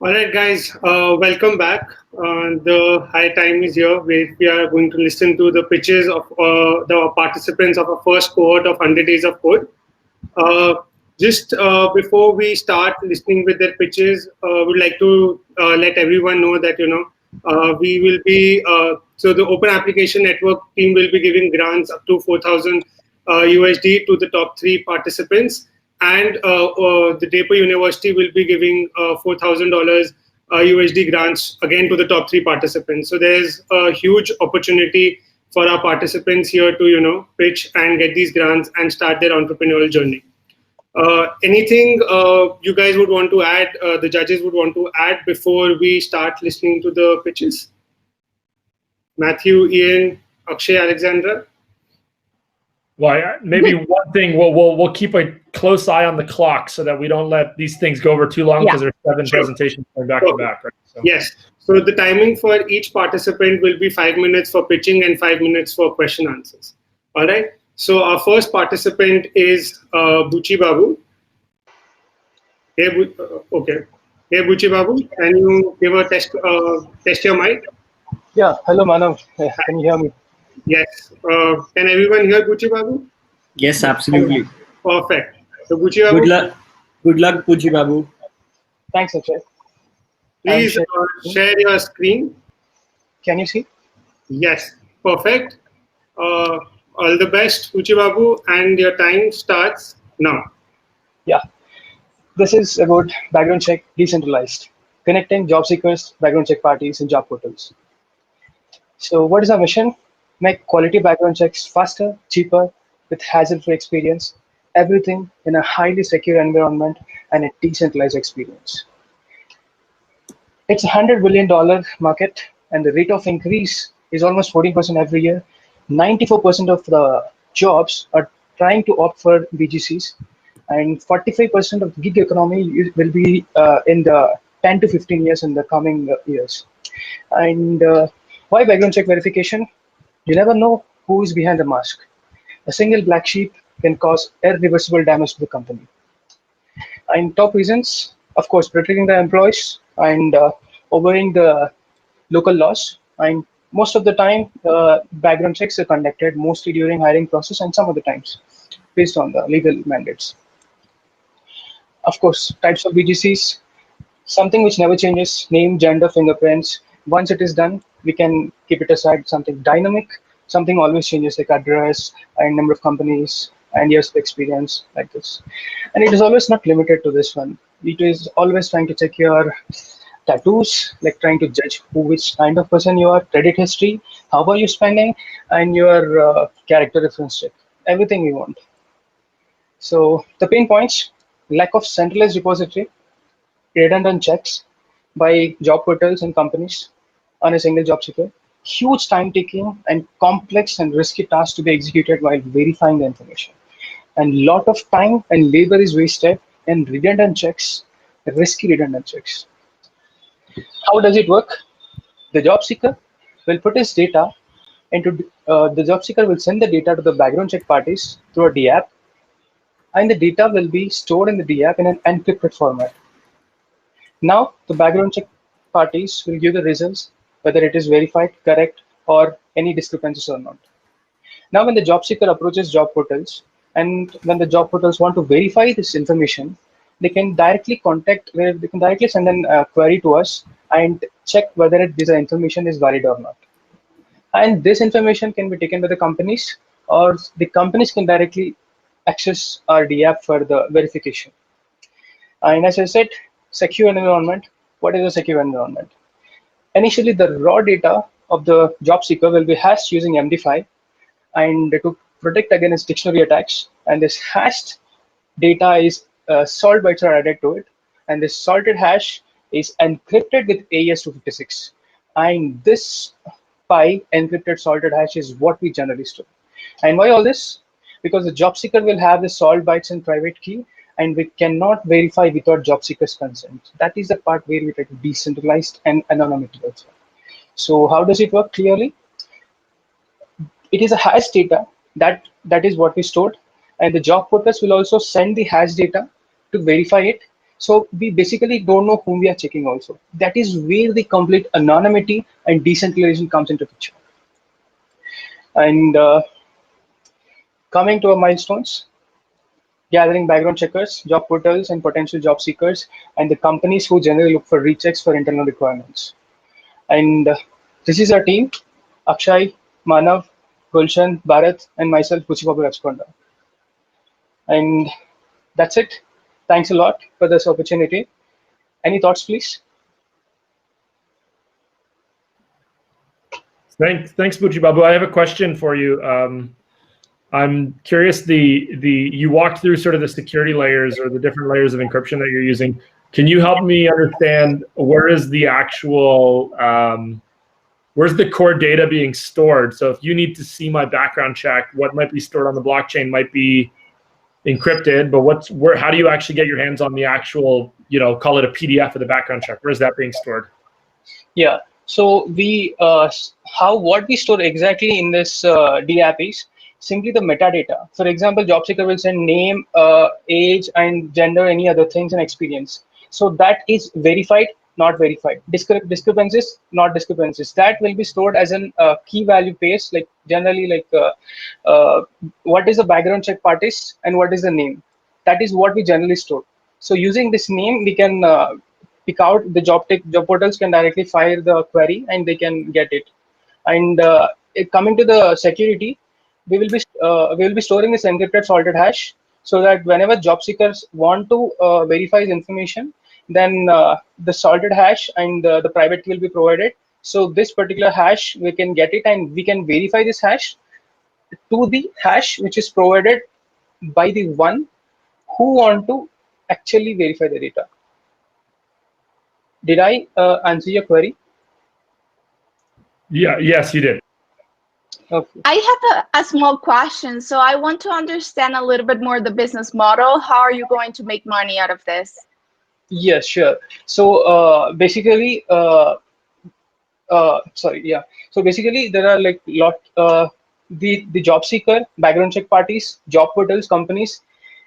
All right, guys, welcome back. The high time is here where we are going to listen to the pitches of the participants of our first cohort of 100 Days of Code. Just before we start listening with their pitches, we'd like to let everyone know that, we will be, so the Open Application Network team will be giving grants up to 4,000 USD to the top three participants. And the Draper University will be giving $4,000 USD grants again to the top three participants. So there's a huge opportunity for our participants here to, pitch and get these grants and start their entrepreneurial journey. Anything you guys would want to add, the judges would want to add before we start listening to the pitches? Matthew, Ian, Akshay, Alexandra? Well, maybe one thing we'll keep a close eye on the clock so that we don't let these things go over too long because there's 7 presentations going back to back. Right? So. Yes. So the timing for each participant will be 5 minutes for pitching and 5 minutes for question answers. All right. So our first participant is Buchi Babu. Hey, okay. Hey, Buchi Babu, can you give a test your mic? Yeah. Hello, Manav. Can you hear me? Yes. Can everyone hear Buchi Babu? Yes, absolutely. Perfect. So Buchi Babu. Good luck, Buchi Babu. Thanks, Akshay. Please share your screen. Can you see? Yes. Perfect. All the best, Buchi Babu, and your time starts now. Yeah. This is about background check decentralized, connecting job seekers, background check parties, and job portals. So what is our mission? Make quality background checks faster, cheaper, with hassle-free experience, everything in a highly secure environment and a decentralized experience. It's a $100 billion market, and the rate of increase is almost 14% every year. 94% of the jobs are trying to opt for BGCs, and 45% of the gig economy will be in the 10 to 15 years in the coming years. And why background check verification? You never know who is behind the mask. A single black sheep can cause irreversible damage to the company. And top reasons, of course, protecting the employees and obeying the local laws. And most of the time, background checks are conducted mostly during hiring process and some other times based on the legal mandates. Of course, types of BGCs, something which never changes, name, gender, fingerprints. Once it is done, we can keep it aside. Something dynamic, something always changes, like address and number of companies and years of experience, like this. And it is always not limited to this one. It is always trying to check your tattoos, like trying to judge which kind of person you are, credit history, how are you spending, and your character reference check, everything we want. So the pain points: lack of centralized repository, redundant checks by job portals and companies on a single job seeker, huge time taking and complex and risky tasks to be executed while verifying the information. And lot of time and labor is wasted in redundant checks, risky redundant checks. How does it work? The job seeker will put his data into, the job seeker will send the data to the background check parties through a DApp, and the data will be stored in the DApp in an encrypted format. Now, the background check parties will give the results, whether it is verified, correct, or any discrepancies or not. Now, when the job seeker approaches job portals, and when the job portals want to verify this information, they can directly send a query to us and check whether this information is valid or not. And this information can be taken by the companies, or the companies can directly access our DApp for the verification. And as I said, secure environment. What is a secure environment? Initially, the raw data of the job seeker will be hashed using MD5, and to protect against dictionary attacks. And this hashed data is salt bytes are added to it, and this salted hash is encrypted with AES-256. And this encrypted salted hash is what we generally store. And why all this? Because the job seeker will have the salt bytes and private key, and we cannot verify without job seeker's consent. That is the part where we try to decentralize and anonymity also. So how does it work clearly? It is a hash data that is what we stored, and the job portals will also send the hash data to verify it, So we basically don't know whom we are checking also. That is where the complete anonymity and decentralization comes into picture. And coming to our milestones, gathering background checkers, job portals, and potential job seekers, and the companies who generally look for rechecks for internal requirements. And this is our team: Akshay, Manav, Gulshan, Bharat, and myself, Puchibabu Rachkonda. And that's it. Thanks a lot for this opportunity. Any thoughts, please? Thanks, Buchi Babu. I have a question for you. I'm curious. You walked through sort of the security layers or the different layers of encryption that you're using. Can you help me understand where is the actual where's the core data being stored? So if you need to see my background check, what might be stored on the blockchain might be encrypted, but how do you actually get your hands on the actual, call it a PDF of the background check? Where is that being stored? Yeah. So what we store exactly in this DApp is simply the metadata. For example, job seeker will send name, age, and gender, any other things, and experience. So that is verified, not verified. Discrepancies, not discrepancies. That will be stored as an key value paste, like generally what is the background check parties and what is the name. That is what we generally store. So using this name, we can pick out the job portals can directly fire the query and they can get it. And coming to the security, we will be storing this encrypted salted hash so that whenever job seekers want to verify the information, then the salted hash and the private key will be provided. So this particular hash, we can get it and we can verify this hash to the hash which is provided by the one who want to actually verify the data. Did I answer your query? Yeah. Yes, you did. Okay. I have a small question. So I want to understand a little bit more the business model. How are you going to make money out of this? Yes, sure. So basically, sorry, yeah. So basically, there are like the job seeker, background check parties, job portals, companies.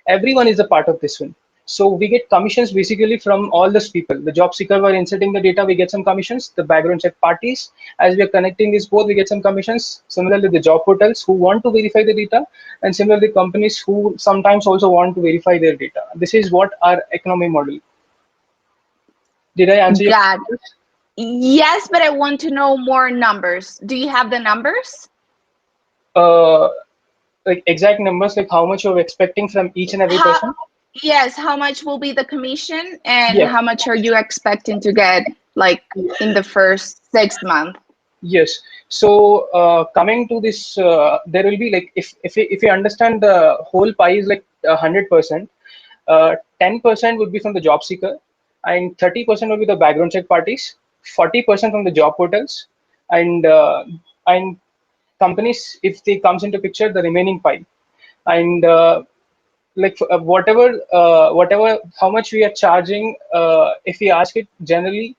Everyone is a part of this one. So we get commissions basically from all these people. The job seeker were inserting the data, we get some commissions. The background check parties, as we are connecting these both, we get some commissions. Similarly, the job portals who want to verify the data, and similarly companies who sometimes also want to verify their data. This is what our economy model. Did I answer your Got question? Yes, but I want to know more numbers. Do you have the numbers? Like exact numbers, like how much you're expecting from each and every person? Yes, how much will be the commission and Yes. how much are you expecting to get like in the first 6 months? Yes. So coming to this, there will be like if you understand the whole pie is like 100%, 10% would be from the job seeker, and 30% will be the background check parties, 40% from the job portals, and companies if they comes into picture the remaining pie, and whatever how much we are charging, if we ask it generally,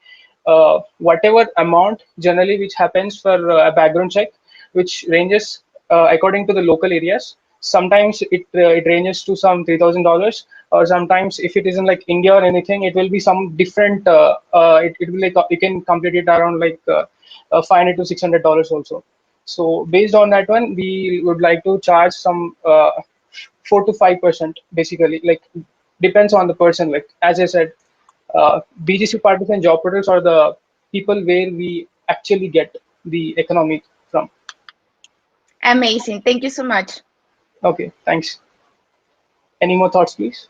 whatever amount generally which happens for a background check, which ranges according to the local areas. Sometimes it ranges to some $3,000, or sometimes if it isn't like India or anything, it will be some different. It will like you can complete it around like $500 to $600 also. So based on that one, we would like to charge some 4 to 5% basically, like depends on the person. Like as I said, BGC parties and job portals are the people where we actually get the economic from. Amazing. Thank you so much. Okay, thanks. Any more thoughts, please?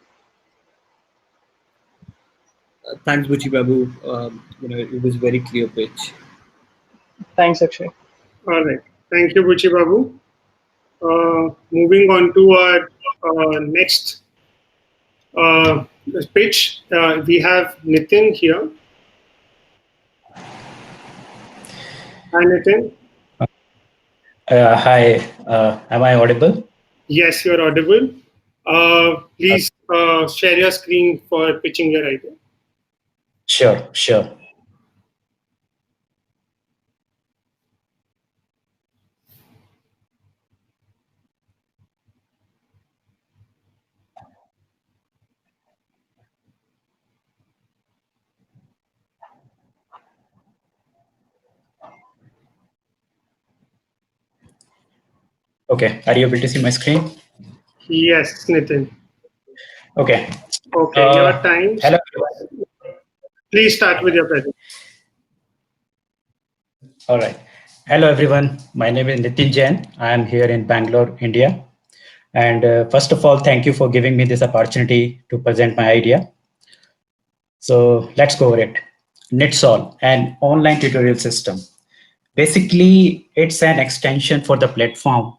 Thanks, Buchi Babu. It was very clear pitch. Thanks, Akshay. All right. Thank you, Buchi Babu. Moving on to our next pitch, we have Nitin here. Hi, Nitin. Hi, am I audible? Yes, you're audible. Please share your screen for pitching your idea. Sure, sure. Okay, are you able to see my screen? Yes, Nitin. Okay. Okay, your time. Hello. Please start All with right. your presentation. All right. Hello, everyone. My name is Nitin Jain. I am here in Bangalore, India. And first of all, thank you for giving me this opportunity to present my idea. So let's go over it. NetSol, an online tutorial system. Basically, it's an extension for the platform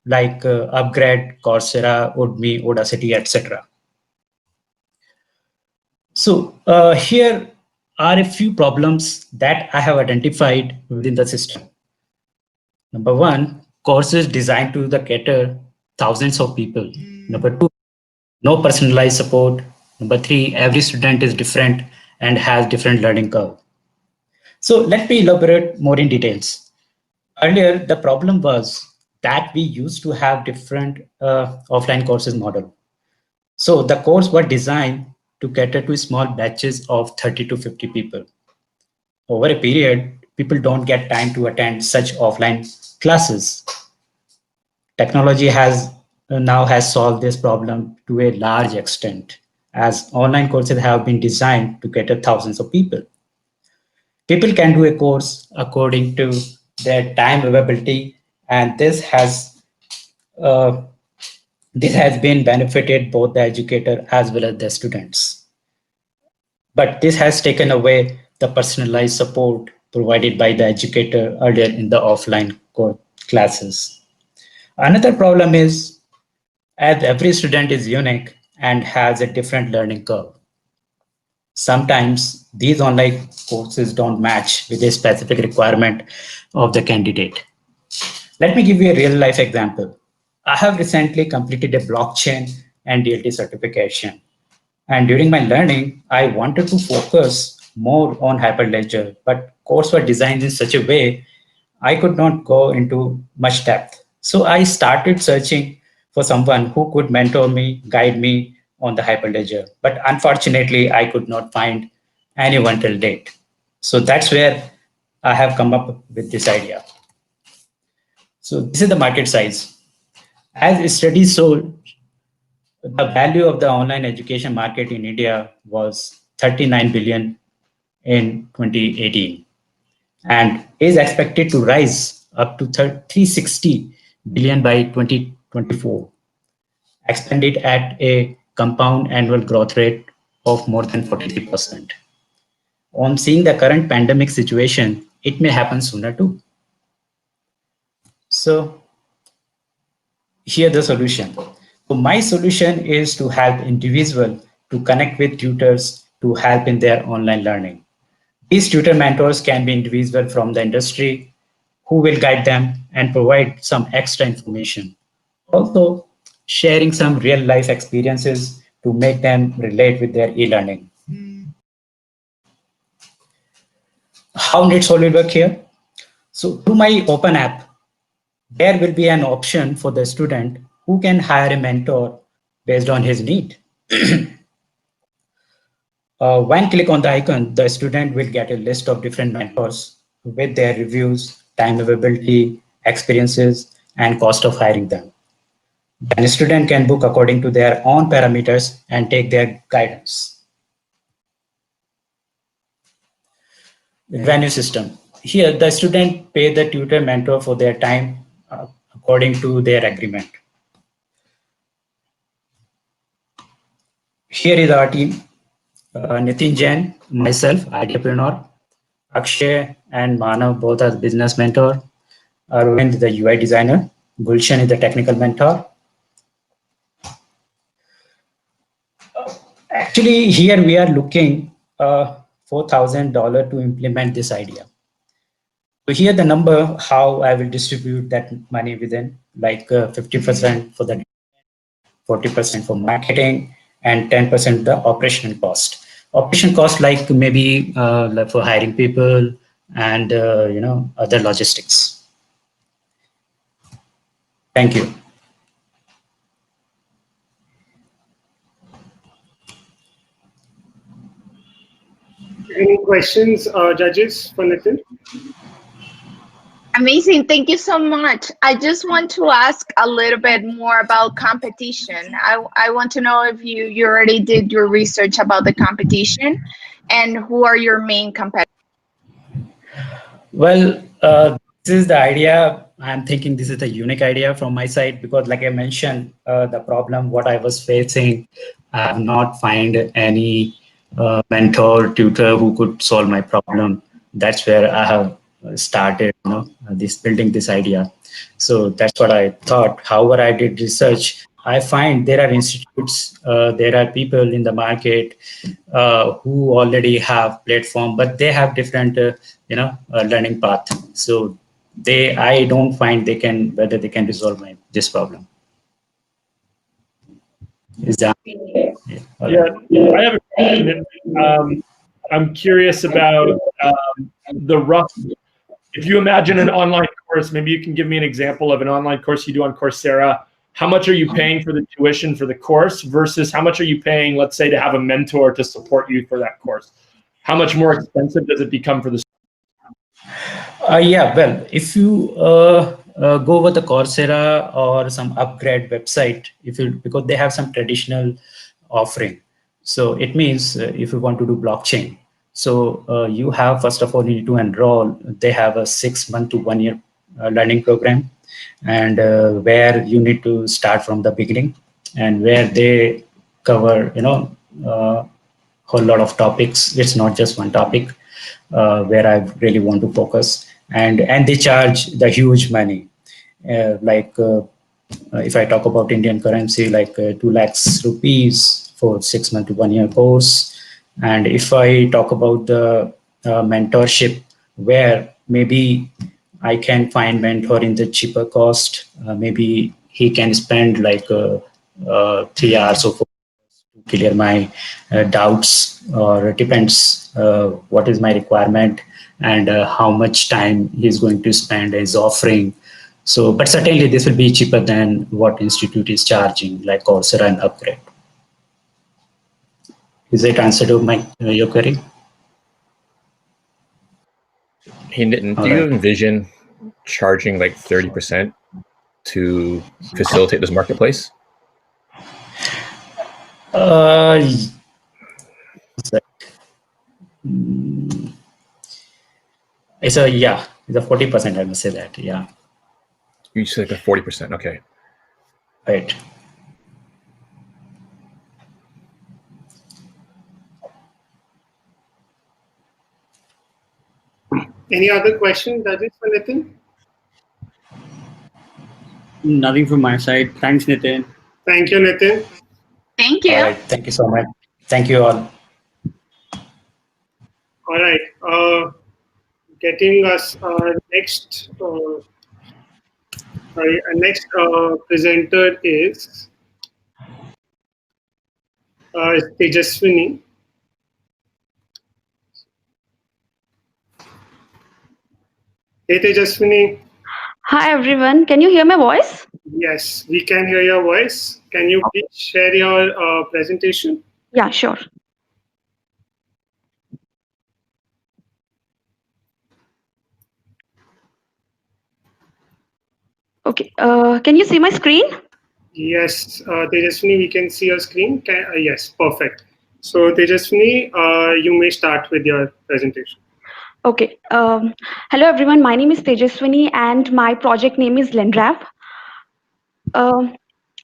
like Upgrade, Coursera, Udemy, Udacity, etc. So here are a few problems that I have identified within the system. Number one, courses designed to the cater thousands of people. Number two, no personalized support. Number three, every student is different and has different learning curve. So let me elaborate more in details. Earlier, the problem was that we used to have different offline courses model. So the course were designed to cater to small batches of 30 to 50 people. Over a period, people don't get time to attend such offline classes. Technology has now has solved this problem to a large extent, as online courses have been designed to cater thousands of people. People can do a course according to their time availability, and uh, this has been benefited both the educator as well as the students. But this has taken away the personalized support provided by the educator earlier in the offline classes. Another problem is as every student is unique and has a different learning curve. Sometimes these online courses don't match with a specific requirement of the candidate. Let me give you a real life example. I have recently completed a blockchain and DLT certification. And during my learning, I wanted to focus more on Hyperledger, but courses were designed in such a way I could not go into much depth. So I started searching for someone who could mentor me, guide me on the Hyperledger. But unfortunately, I could not find anyone till date. So that's where I have come up with this idea. So this is the market size. As studies show, the value of the online education market in India was 39 billion in 2018 and is expected to rise up to 360 billion by 2024, expanded at a compound annual growth rate of more than 43%. On seeing the current pandemic situation, it may happen sooner too. So here the solution. So my solution is to help individual to connect with tutors to help in their online learning. These tutor mentors can be individual from the industry who will guide them and provide some extra information. Also, sharing some real life experiences to make them relate with their e-learning. How NetSol will work here? So through my open app, there will be an option for the student who can hire a mentor based on his need. When click on the icon, the student will get a list of different mentors with their reviews, time availability, experiences, and cost of hiring them. Then a student can book according to their own parameters and take their guidance. Revenue system. Here, the student pay the tutor mentor for their time according to their agreement. Here is our team. Nitin Jain, myself, entrepreneur, Akshay and Manav, both as business mentor. Arvind is the UI designer. Gulshan is the technical mentor. Actually, here we are looking $4,000 to implement this idea. So here the number, how I will distribute that money within, like 50% for the 40% for marketing, and 10% the operation cost. Operation cost like maybe like for hiring people and other logistics. Thank you. Any questions, judges, for Nitin? Amazing. Thank you so much. I just want to ask a little bit more about competition. I want to know if you already did your research about the competition and who are your main competitors. Well, this is the idea. I'm thinking this is a unique idea from my side because, like I mentioned, the problem what I was facing, I have not find any mentor, tutor who could solve my problem. That's where I have started, this building this idea. So that's what I thought. However, I did research. I find there are institutes, there are people in the market who already have platform, but they have different, learning path. So I don't find whether they can resolve this problem. Is that? Yeah. All Yeah, right. I have a question. I'm curious about the rough. If you imagine an online course, maybe you can give me an example of an online course you do on Coursera. How much are you paying for the tuition for the course versus how much are you paying, let's say, to have a mentor to support you for that course? How much more expensive does it become for the? Yeah, well, if you go with the Coursera or some upgrade website, because they have some traditional offering. So it means if you want to do blockchain, so you have, first of all, you need to enroll. They have a 6 month to 1 year learning program, and where you need to start from the beginning, and where they cover, whole lot of topics. It's not just one topic where I really want to focus, and they charge the huge money, if I talk about Indian currency, like 2 lakhs rupees for 6 month to 1 year course. And if I talk about the mentorship, where maybe I can find mentor in the cheaper cost, maybe he can spend like 3 hours or 4 hours to clear my doubts, or it depends what is my requirement and how much time he's going to spend is offering. So, but certainly this will be cheaper than what institute is charging, like Coursera and Upgrade. Is it answer to your query? Hey, Nitin, All do you right. envision charging like 30% to facilitate this marketplace? It's a 40%. I must say that. Yeah. You said like a 40%. Okay. Right. Any other question, Rajit, for Nitin? Nothing from my side. Thanks, Nitin. Thank you, Nitin. Thank All you. right. Thank you so much. Thank you all. All right. Getting us our next presenter is Tejaswini. Hey, Tejaswini. Hi everyone, can you hear my voice? Yes, we can hear your voice. Can you please share your presentation? Yeah, sure. Okay, can you see my screen? Yes, Tejaswini, we can see your screen. Yes, perfect. So, Tejaswini, you may start with your presentation. Okay, hello everyone, my name is Tejaswini and my project name is Lendrap.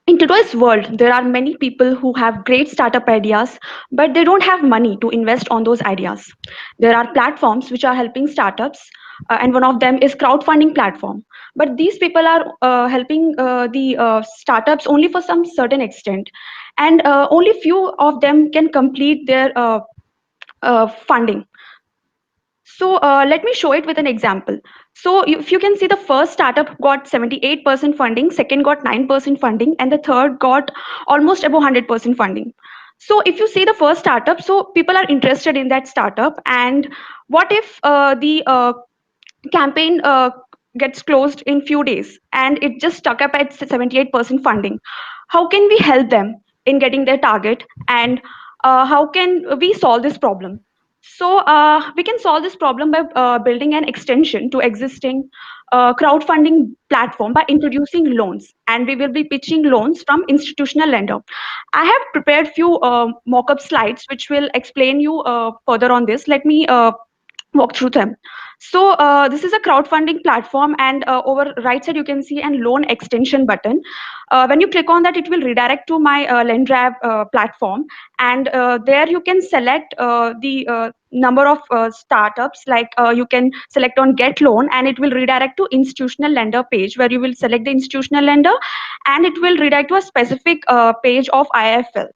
In today's world, there are many people who have great startup ideas, but they don't have money to invest on those ideas. There are platforms which are helping startups, and one of them is crowdfunding platform. But these people are helping the startups only for some certain extent, and only few of them can complete their funding. So let me show it with an example. So if you can see, the first startup got 78% funding, second got 9% funding, and the third got almost above 100% funding. So if you see the first startup, so people are interested in that startup. And what if the campaign gets closed in few days and it just stuck up at 78% funding? How can we help them in getting their target, and how can we solve this problem? So we can solve this problem by building an extension to existing crowdfunding platform by introducing loans, and we will be pitching loans from institutional lender. I have prepared few mock-up slides which will explain you further on this. Let me walk through them. So this is a crowdfunding platform, and over right side you can see an loan extension button. When you click on that, it will redirect to my Lendrav platform, and there you can select the number of startups. Like you can select on get loan, and it will redirect to institutional lender page, where you will select the institutional lender, and it will redirect to a specific page of IIFL.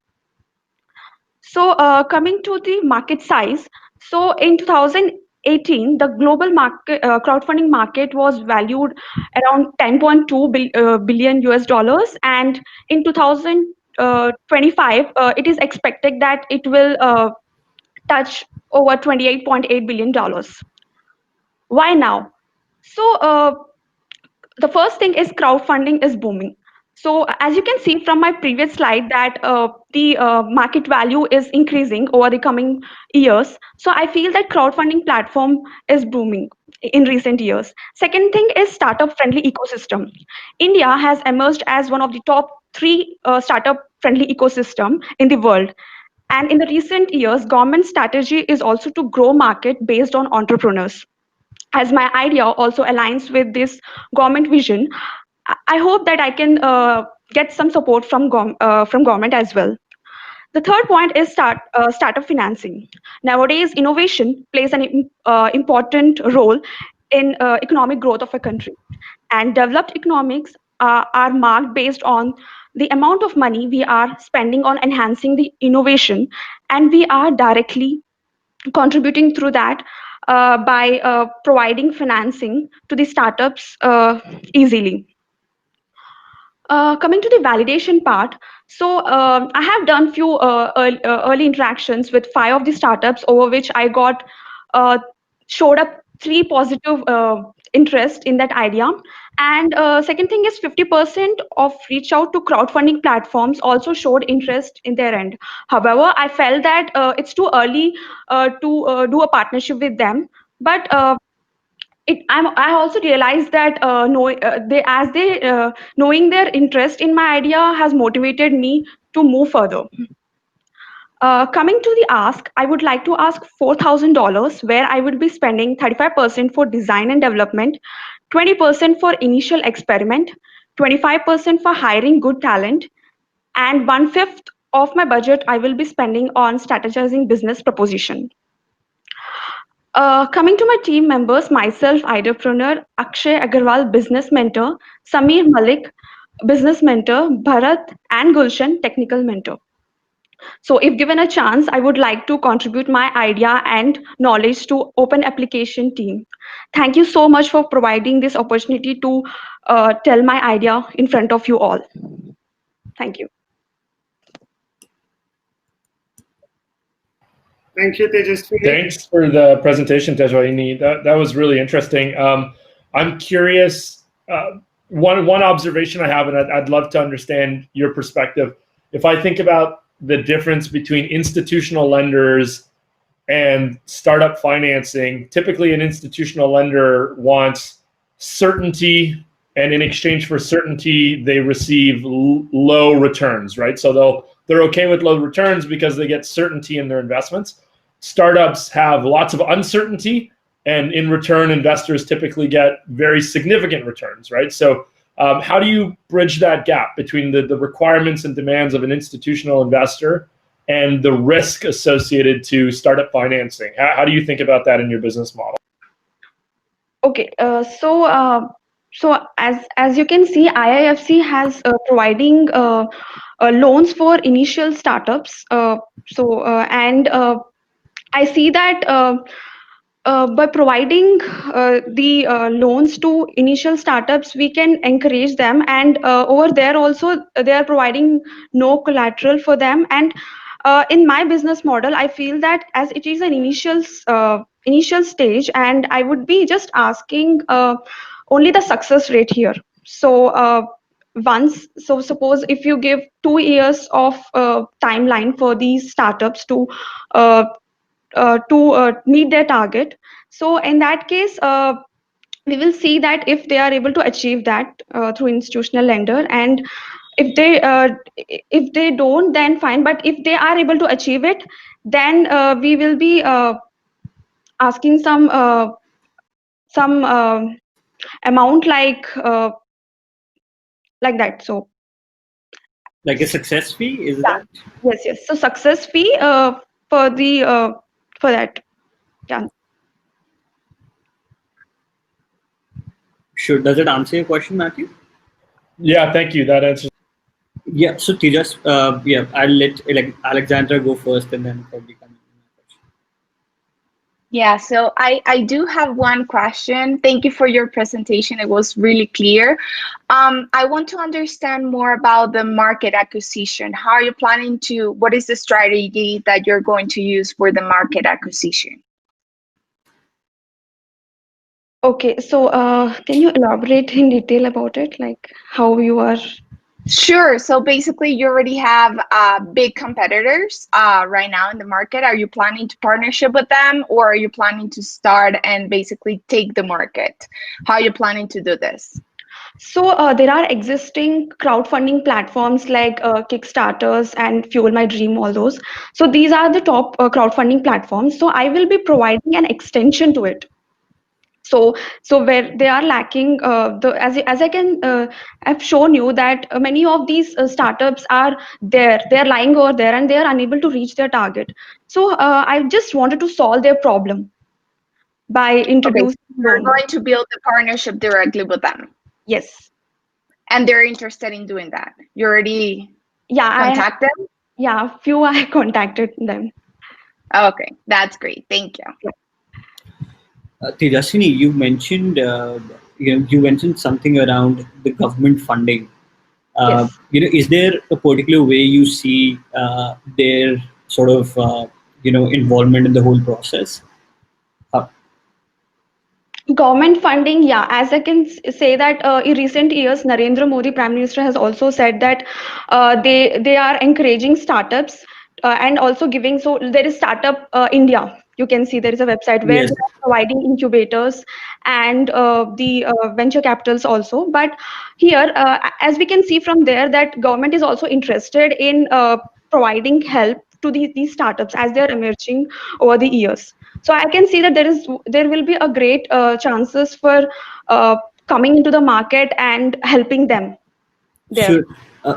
So coming to the market size, so in 2018, the global market crowdfunding market was valued around 10.2 billion US dollars, and in 2025, it is expected that it will touch over 28.8 billion dollars. Why now? So the first thing is crowdfunding is booming. So as you can see from my previous slide that the market value is increasing over the coming years. So I feel that crowdfunding platform is booming in recent years. Second thing is startup friendly ecosystem. India has emerged as one of the top three startup friendly ecosystem in the world. And in the recent years, government strategy is also to grow market based on entrepreneurs. As my idea also aligns with this government vision, I hope that I can get some support from government as well. The third point is startup financing. Nowadays, innovation plays an important role in economic growth of a country, and developed economics are marked based on the amount of money we are spending on enhancing the innovation, and we are directly contributing through that by providing financing to the startups easily. Coming to the validation part, so I have done few early interactions with 5 of the startups, over which I got uh, showed up 3 positive interest in that idea. And second thing is 50% of reach out to crowdfunding platforms also showed interest in their end. However, I felt that it's too early to do a partnership with them. But I also realized that knowing their interest in my idea has motivated me to move further. Coming to the ask, I would like to ask $4,000, where I would be spending 35% for design and development, 20% for initial experiment, 25% for hiring good talent, and one-fifth of my budget I will be spending on strategizing business proposition. Coming to my team members, myself, entrepreneur, Akshay Agarwal, business mentor, Samir Malik, business mentor, Bharat and Gulshan, technical mentor. So if given a chance, I would like to contribute my idea and knowledge to open application team. Thank you so much for providing this opportunity to tell my idea in front of you all. Thank you. Thank you, Tejasvi. Thanks for the presentation, Tejwani. That was really interesting. I'm curious. One observation I have, and I'd love to understand your perspective. If I think about the difference between institutional lenders and startup financing, typically an institutional lender wants certainty, and in exchange for certainty, they receive low returns, right? So they're okay with low returns because they get certainty in their investments. Startups have lots of uncertainty, and in return, investors typically get very significant returns, right? So how do you bridge that gap between the requirements and demands of an institutional investor and the risk associated to startup financing? How do you think about that in your business model? Okay, so as you can see, IIFC has providing loans for initial startups. And I see that by providing the loans to initial startups, we can encourage them, and over there also they are providing no collateral for them. And in my business model, I feel that as it is an initial stage, and I would be just asking only the success rate here. So so suppose if you give 2 years of timeline for these startups to uh, meet their target. So in that case, we will see that if they are able to achieve that through institutional lender, and if they don't, then fine. But if they are able to achieve it, then we will be asking some amount like that. So Like a success fee, is yeah, that? yes. So success fee for the for that. Yeah. Sure. Does it answer your question, Matthew? Yeah, thank you. That answers. Yeah. So Tejas, yeah, I'll let like Alexandra go first, and then probably come in. Yeah, so I do have one question. Thank you for your presentation. It was really clear. I want to understand more about the market acquisition. How are you planning to, what is the strategy that you're going to use for the market acquisition? Okay, so can you elaborate in detail about it, like how you are? Sure. So basically, you already have big competitors right now in the market. Are you planning to partnership with them, or are you planning to start and basically take the market? How are you planning to do this? So there are existing crowdfunding platforms like Kickstarters and Fuel My Dream, all those. So these are the top crowdfunding platforms. So I will be providing an extension to it. So where they are lacking the as I can I've shown you that many of these startups are there, they're lying over there, and they are unable to reach their target. So I just wanted to solve their problem by Okay, so introducing you're loan. going to build a partnership directly with them, Yes. and they're interested in doing that. You already Yeah, contact them? few I contacted them. Okay, that's great. Thank you. Tejaswini, you mentioned something around the government funding. Yes. Is there a particular way you see their sort of involvement in the whole process? Government funding, yeah, as I can say that in recent years, Narendra Modi, Prime Minister, has also said that they are encouraging startups and also giving. So there is Startup India. You can see there is a website where Yes. they are providing incubators and the venture capitals also. But here, as we can see from there, that government is also interested in providing help to these startups as they are emerging over the years. So I can see that there will be a great chances for coming into the market and helping them there. Sure.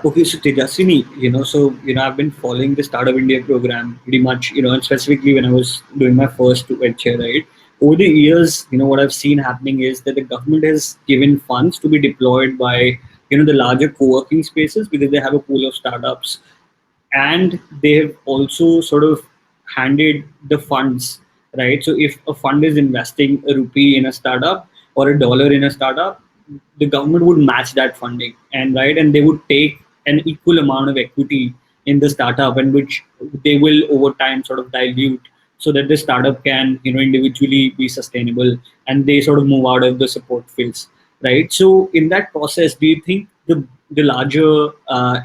Okay, so Tejaswini, I've been following the Startup India program pretty much, and specifically when I was doing my first venture, right? Over the years, what I've seen happening is that the government has given funds to be deployed by, the larger co-working spaces because they have a pool of startups, and they've also sort of handed the funds, right? So if a fund is investing a rupee in a startup or a dollar in a startup, the government would match that funding, and they would take an equal amount of equity in the startup, and which they will over time sort of dilute so that the startup can individually be sustainable, and they sort of move out of the support phase, right? So in that process, do you think the larger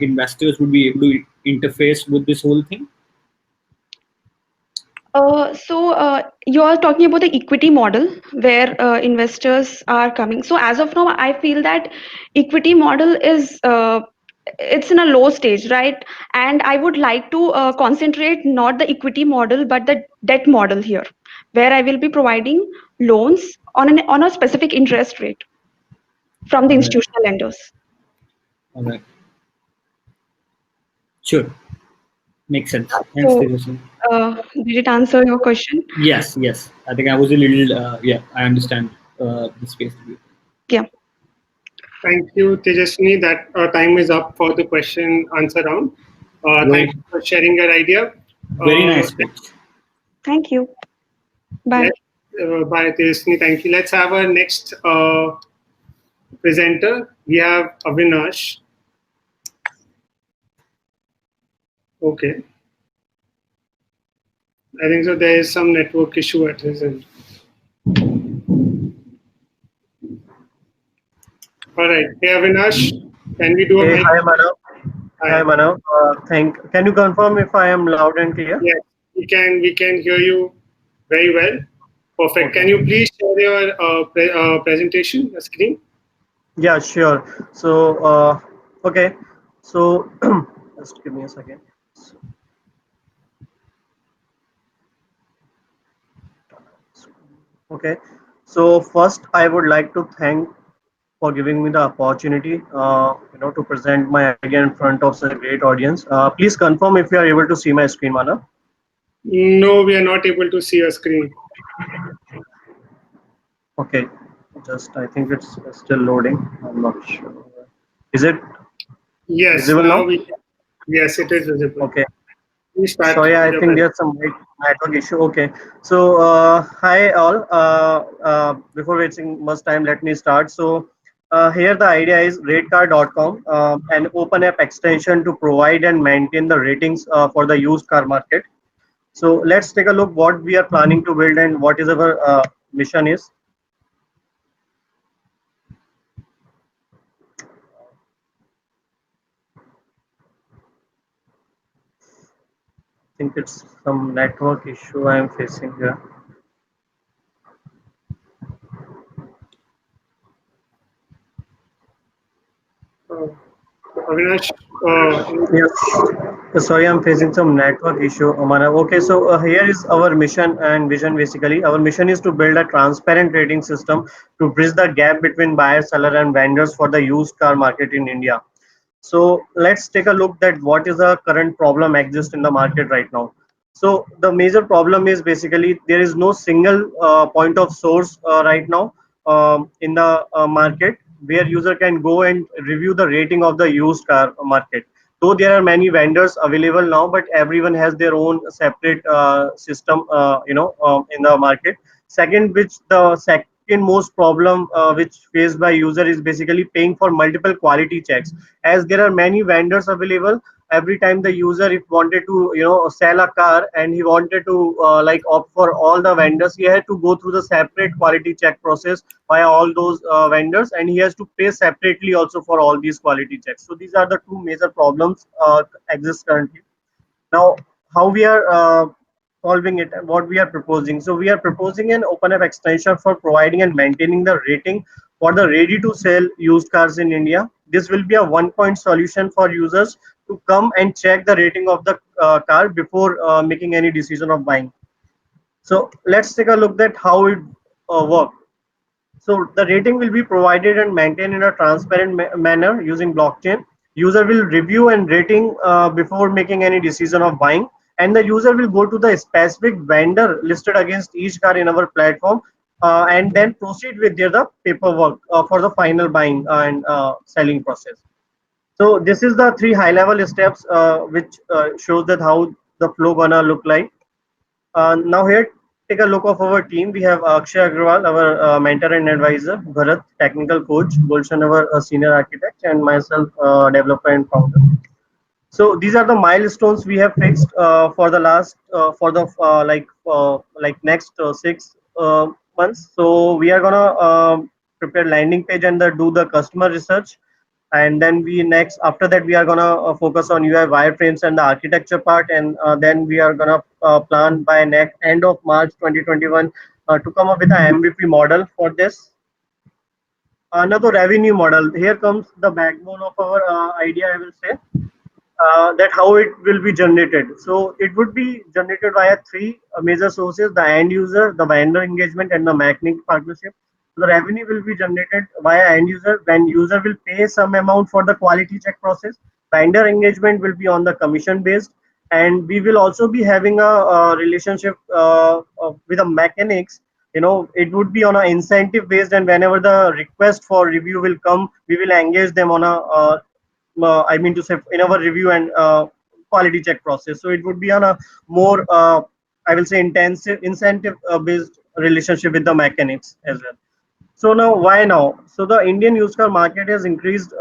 investors would be able to interface with this whole thing? So you are talking about the equity model where investors are coming. So as of now, I feel that equity model is it's in a low stage, right? And I would like to concentrate not the equity model but the debt model here, where I will be providing loans on a specific interest rate from the All right. institutional lenders. All right. Sure. Makes sense. Thanks, So Tejaswini. did it answer your question? Yes, yes. I think I was a little, yeah, I understand the space to be. Yeah. Thank you, Tejaswini. That time is up for the question answer round. Very, Thank you for sharing your idea. very nice pitch. Thank you. Bye. Bye, Tejaswini. Thank you. Let's have our next presenter. We have Avinash. Okay. I think so. There is some network issue at his end. All right. Hey, Avinash, can we do a Hey, mic? hi Manav. Hi. Hi Manav. Can you confirm if I am loud and clear? Yes, we can hear you Very well. Perfect. Can you please share your presentation screen? Yeah, sure. So, okay. So, just give me a second. Okay. So first, I would like to thank for giving me the opportunity, to present my idea in front of such a great audience. Please confirm if you are able to see my screen, Manav. No, we are not able to see your screen. Okay. Just, I think it's still loading. I'm not sure. Is it Yes, visible now now? we. Yes, it is visible. Okay. Please start So yeah, I your think presentation. there's some network issue. Okay. So hi all. Before wasting much time, let me start. So here the idea is ratecar.com, an open app extension to provide and maintain the ratings for the used car market. So let's take a look what we are planning to build and what is our mission is. I think it's some network issue I am facing here. Uh, Avinash, Yes. Sorry, I'm facing some network issue, Amana. Okay, so here is our mission and vision basically. Our mission is to build a transparent rating system to bridge the gap between buyer, seller, and vendors for the used car market in India. So let's take a look at what is the current problem exists in the market right now. So the major problem is basically there is no single point of source right now in the market where user can go and review the rating of the used car market. Though there are many vendors available now, but everyone has their own separate system, in the market. Second, which the second most problem which faced by user is basically paying for multiple quality checks, as there are many vendors available. Every time the user if wanted to sell a car and he wanted to opt for all the vendors, he had to go through the separate quality check process by all those vendors, and he has to pay separately also for all these quality checks. So these are the two major problems exist currently. Now, how we are solving it and what we are proposing. So we are proposing an open app extension for providing and maintaining the rating for the ready to sell used cars in India. This will be a one point solution for users to come and check the rating of the car before making any decision of buying. So let's take a look at how it works. So the rating will be provided and maintained in a transparent manner using blockchain. User will review and rating before making any decision of buying, and the user will go to the specific vendor listed against each car in our platform, and then proceed with the paperwork for the final buying and selling process. So this is the three high-level steps which shows that how the flow gonna look like. Now here, take a look of our team. We have Akshay Agrawal, our mentor and advisor, Bharat, technical coach, Gulshan, our senior architect, and myself, developer and founder. So these are the milestones we have fixed for the last for the next 6 months. So we are gonna prepare landing page and do the customer research, and then we next after that we are gonna focus on UI wireframes and the architecture part, and then we are gonna plan by next end of March 2021 to come up with an MVP model for this. Another revenue model. Here comes the backbone of our idea, I will say, that how it will be generated. So it would be generated via three major sources: the end user, the vendor engagement, and the mechanic partnership. The revenue will be generated via end user when user will pay some amount for the quality check process. Vendor engagement will be on the commission based, and we will also be having a relationship with the mechanics. It would be on a incentive based, and whenever the request for review will come, we will engage them on a I mean to say in our review and quality check process. So it would be on a more, I will say, intensive incentive based relationship with the mechanics as well. So now, why now? So the Indian used car market has increased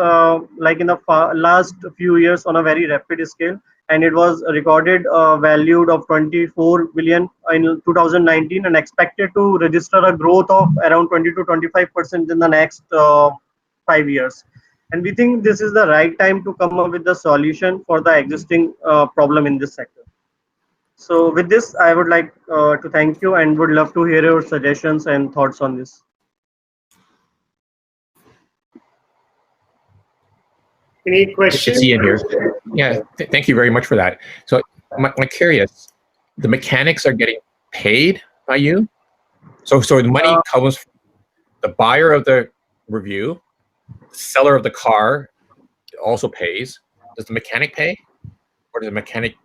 like in the last few years on a very rapid scale, and it was recorded valued of 24 billion in 2019 and expected to register a growth of around 20 to 25% in the next 5 years. And we think this is the right time to come up with the solution for the existing problem in this sector. So with this, I would like to thank you and would love to hear your suggestions and thoughts on this. Any It's questions? Ian here. Yeah, thank you very much for that. So I'm curious, the mechanics are getting paid by you? So the money Uh, comes from the buyer of the review, the seller of the car also pays. Does the mechanic pay, or does the mechanic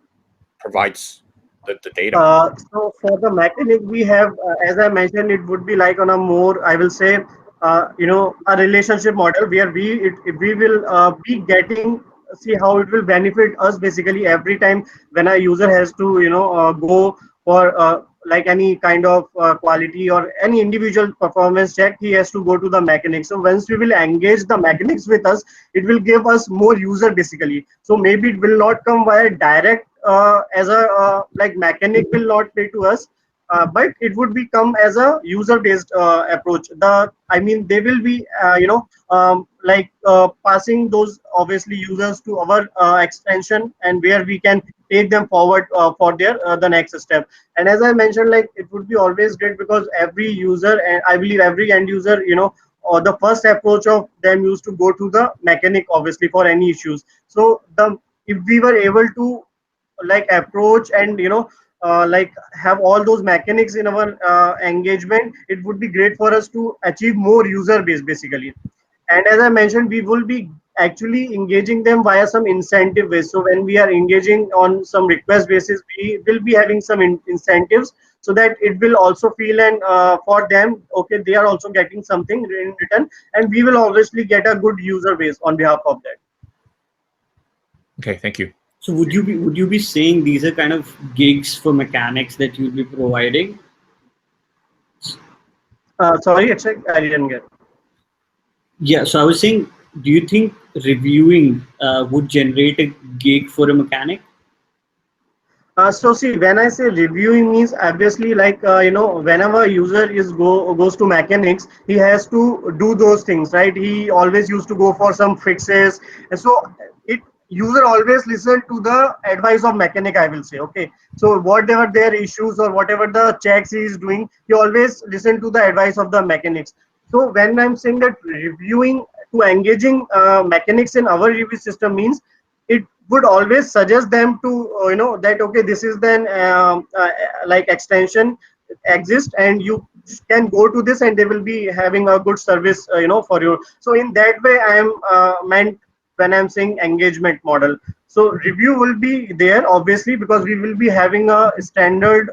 provides the data? so for the mechanic, we have, as I mentioned, it would be like on a more, I will say, a relationship model where we will be getting, see how it will benefit us basically every time when a user has to, go for like any kind of quality or any individual performance check, he has to go to the mechanic. So once we will engage the mechanics with us, it will give us more user basically. So maybe it will not come via direct as a like mechanic will not pay to us, but it would become as a user based approach. I mean, they will be passing those obviously users to our extension, and where we can take them forward for their the next step. And as I mentioned, like it would be always great because every user, and I believe every end user, or the first approach of them used to go to the mechanic obviously for any issues. So the if we were able to like approach and like have all those mechanics in our engagement, it would be great for us to achieve more user base basically. And as I mentioned, we will be actually engaging them via some incentive ways. So when we are engaging on some request basis, we will be having some incentives, so that it will also feel and for them, okay, they are also getting something in return, and we will obviously get a good user base on behalf of that. Okay, thank you. So would you be saying these are kind of gigs for mechanics that you'll be providing? Sorry, actually, I didn't get. Yeah, so I was saying, do you think reviewing would generate a gig for a mechanic? So see, when I say reviewing means obviously like whenever a user goes to mechanics, he has to do those things, right? He always used to go for some fixes, and so it user always listen to the advice of mechanic, I will say. Okay, so whatever their issues or whatever the checks he is doing, he always listen to the advice of the mechanics. So when I'm saying that reviewing to engaging mechanics in our review system means, it would always suggest them to that okay, this is then like extension exist, and you can go to this and they will be having a good service for you. So in that way I am meant when I'm saying engagement model. So review will be there obviously, because we will be having a standard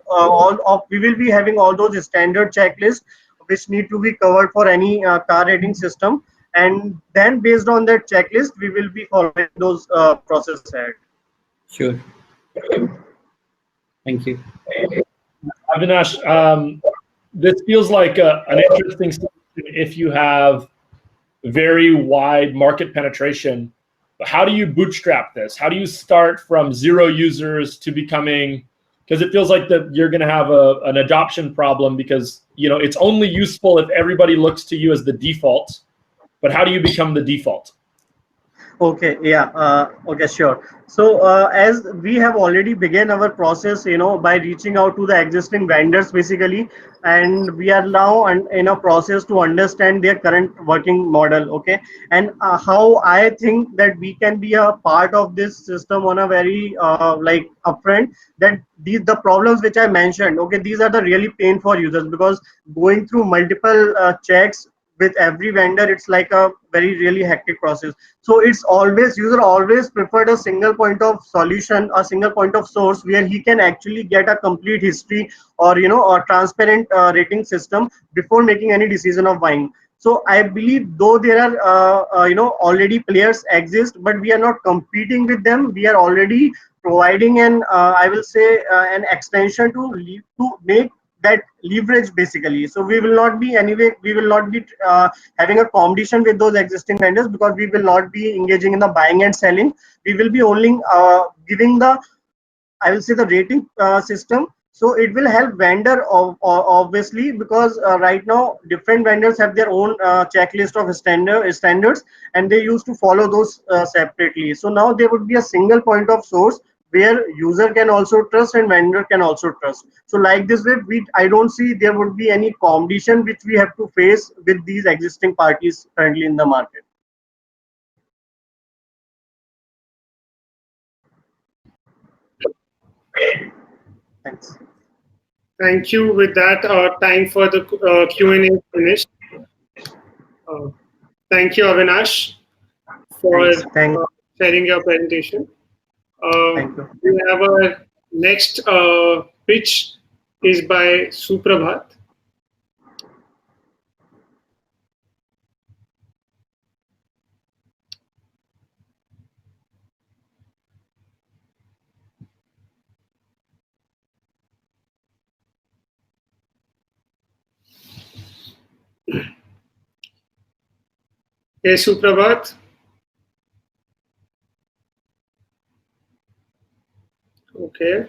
we will be having all those standard checklists which need to be covered for any car rating system, and then based on that checklist we will be following those process ahead. Sure. Thank you. Avinash, this feels like an interesting solution if you have very wide market penetration. How do you bootstrap this? How do you start from 0 users to becoming, because it feels like that you're going to have an adoption problem, because it's only useful if everybody looks to you as the default. But how do you become the default? Okay, yeah, okay, sure. So as we have already begun our process, by reaching out to the existing vendors basically, and we are now in a process to understand their current working model, okay, and how I think that we can be a part of this system on a very like upfront, that the problems which I mentioned, okay, these are the really pain for users, because going through multiple checks with every vendor, it's like a very really hectic process. So it's always user always preferred a single point of solution, a single point of source where he can actually get a complete history, or a transparent rating system before making any decision of buying. So I believe though there are already players exist, but we are not competing with them. We are already providing an I will say an extension to make that leverage basically. So we will not be anyway, we will not be having a competition with those existing vendors, because we will not be engaging in the buying and selling. We will be only giving the I will say the rating system. So it will help vendor obviously, because right now different vendors have their own checklist of standards, and they used to follow those separately. So now there would be a single point of source where user can also trust and vendor can also trust. So like this way, I don't see there would be any competition which we have to face with these existing parties currently in the market. Thanks. Thank you. With that, time for the Q&A is finished. Uh, Thank you, Avinash, for Thanks. sharing your presentation. Thank you. We have our next pitch is by Suprabhat. Hey, Suprabhat. Okay.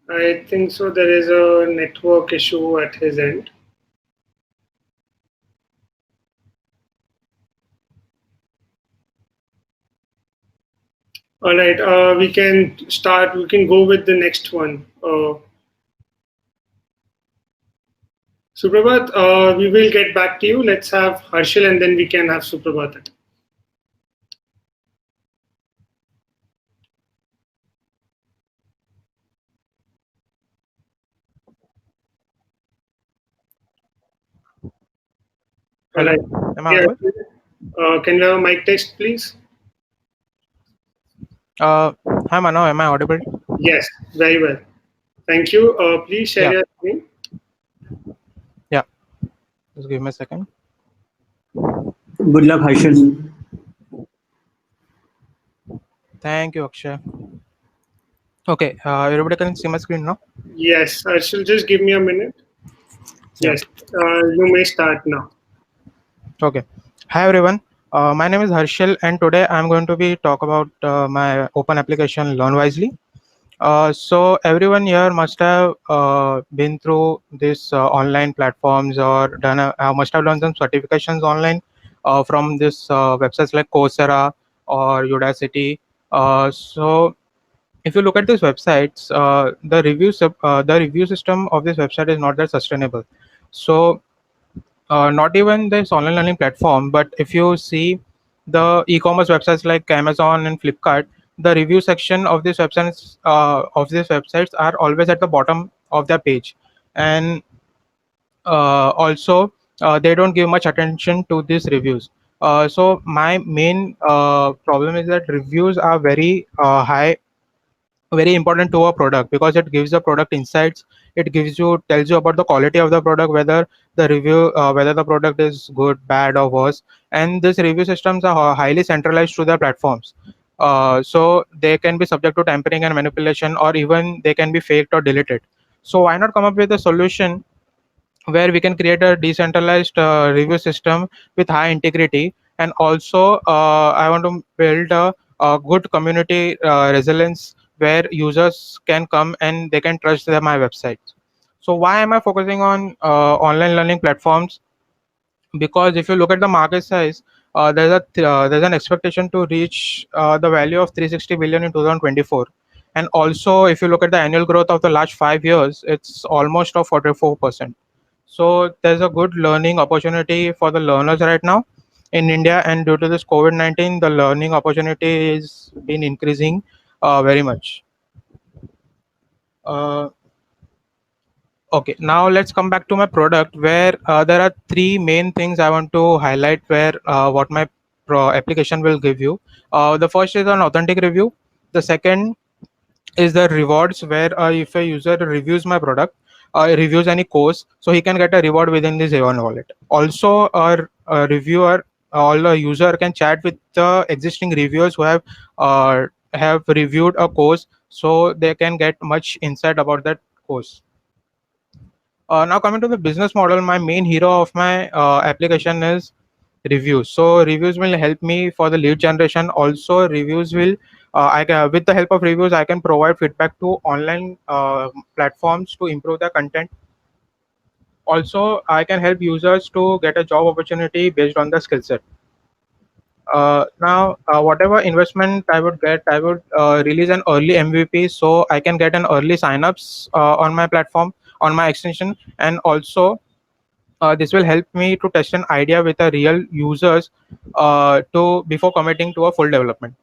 I think so. There is a network issue at his end. All right. We can start. We can go with the next one. Suprabhat, we will get back to you. Let's have Harshil and then we can have Suprabhat. All right. Am I audible? Can we have a mic test, please? Hi Mano, am I audible? Yes, very well. Thank you. Please share your screen. Yeah. Just give me a second. Good luck, Harshil. Thank you, Akshay. Okay, everybody can see my screen now? Yes, Harshil, just give me a minute. Yeah. Yes, you may start now. Okay. Hi everyone. My name is Harshil, and today I'm going to be talk about my open application Learn Wisely. So everyone here must have been through this online platforms or must have done some certifications online from this websites like Coursera or Udacity. So if you look at these websites, the review system of this website is not that sustainable. So not even this online learning platform, but if you see the e-commerce websites like Amazon and Flipkart, the review section of these websites are always at the bottom of their page, and also they don't give much attention to these reviews. So my main problem is that reviews are very important to a product because it gives the product insights. It tells you about the quality of the product, whether the product is good, bad, or worse. And these review systems are highly centralized to their platforms, so they can be subject to tampering and manipulation, or even they can be faked or deleted. So why not come up with a solution where we can create a decentralized review system with high integrity, and also I want to build a good community resilience where users can come and they can trust my websites. So why am I focusing on online learning platforms? Because if you look at the market size, there's an expectation to reach the value of 360 billion in 2024. And also if you look at the annual growth of the last 5 years, it's almost of 44%. So there's a good learning opportunity for the learners right now in India, and due to this COVID-19, the learning opportunity is been increasing very much. Uh, okay, now let's come back to my product, where there are three main things I want to highlight where what my application will give you. The first is an authentic review. The second is the rewards, where if a user reviews my product, reviews any course, so he can get a reward within this Avon wallet. Also a reviewer, all the user can chat with the existing reviewers who have reviewed a course, so they can get much insight about that course. Now coming to the business model, my main hero of my application is reviews. So reviews will help me for the lead generation. Also reviews will with the help of reviews, I can provide feedback to online platforms to improve the content. Also I can help users to get a job opportunity based on the skill set. Now, whatever investment I would get, I would release an early MVP so I can get an early signups on my platform, on my extension, and also this will help me to test an idea with a real users to before committing to a full development.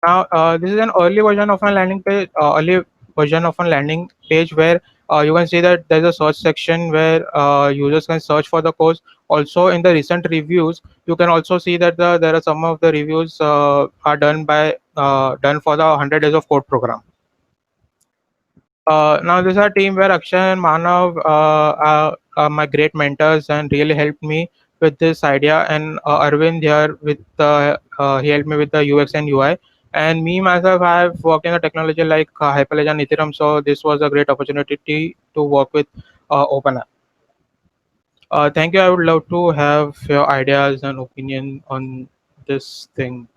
Now, this is an early version of my landing page, early version of a landing page where you can see that there's a search section where users can search for the course. Also, in the recent reviews, you can also see that there are some of the reviews are done for the 100 days of code program. Now, this is a team where Akshay and Manav are my great mentors and really helped me with this idea. And Arvind here he helped me with the UX and UI. And me myself, I have worked in a technology like Hyperledger and Ethereum, so this was a great opportunity to work with OpenApp. Thank you. I would love to have your ideas and opinion on this thing.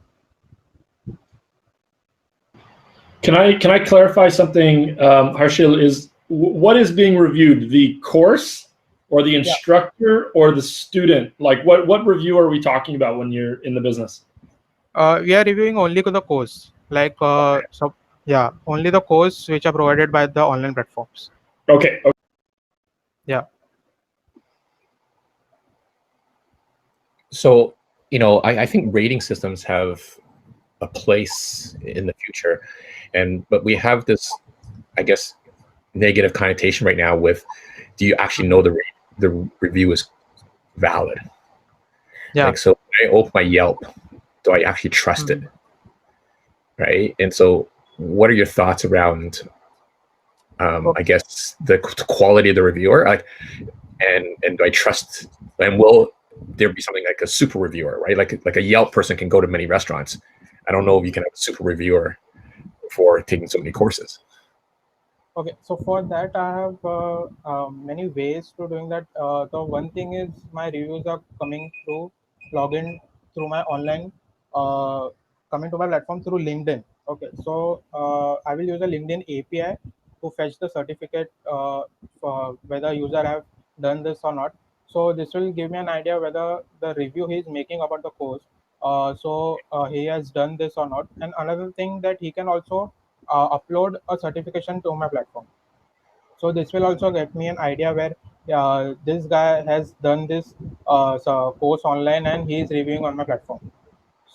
Can I clarify something, Harshil? What is being reviewed? The course, or the instructor, or the student? Like, what review are we talking about when you're in the business? We are reviewing only the course, like only the course which are provided by the online platforms. Okay. Yeah. So, I think rating systems have a place in the future, but we have this, I guess, negative connotation right now with, do you actually know the review is valid? Yeah. Like, so when I open my Yelp, do I actually trust it? Right. And so what are your thoughts around, I guess, the quality of the reviewer? Like, and do I trust, and will there be something like a super reviewer, right? Like a Yelp person can go to many restaurants. I don't know if you can have a super reviewer for taking so many courses. Okay, so for that I have many ways to doing that. The one thing is my reviews are coming through login through my online coming to my platform through LinkedIn. Okay, so I will use a LinkedIn API to fetch the certificate for whether user have done this or not. So this will give me an idea whether the review he is making about the course he has done this or not. And another thing that he can also upload a certification to my platform. So this will also get me an idea where this guy has done this course online and he is reviewing on my platform.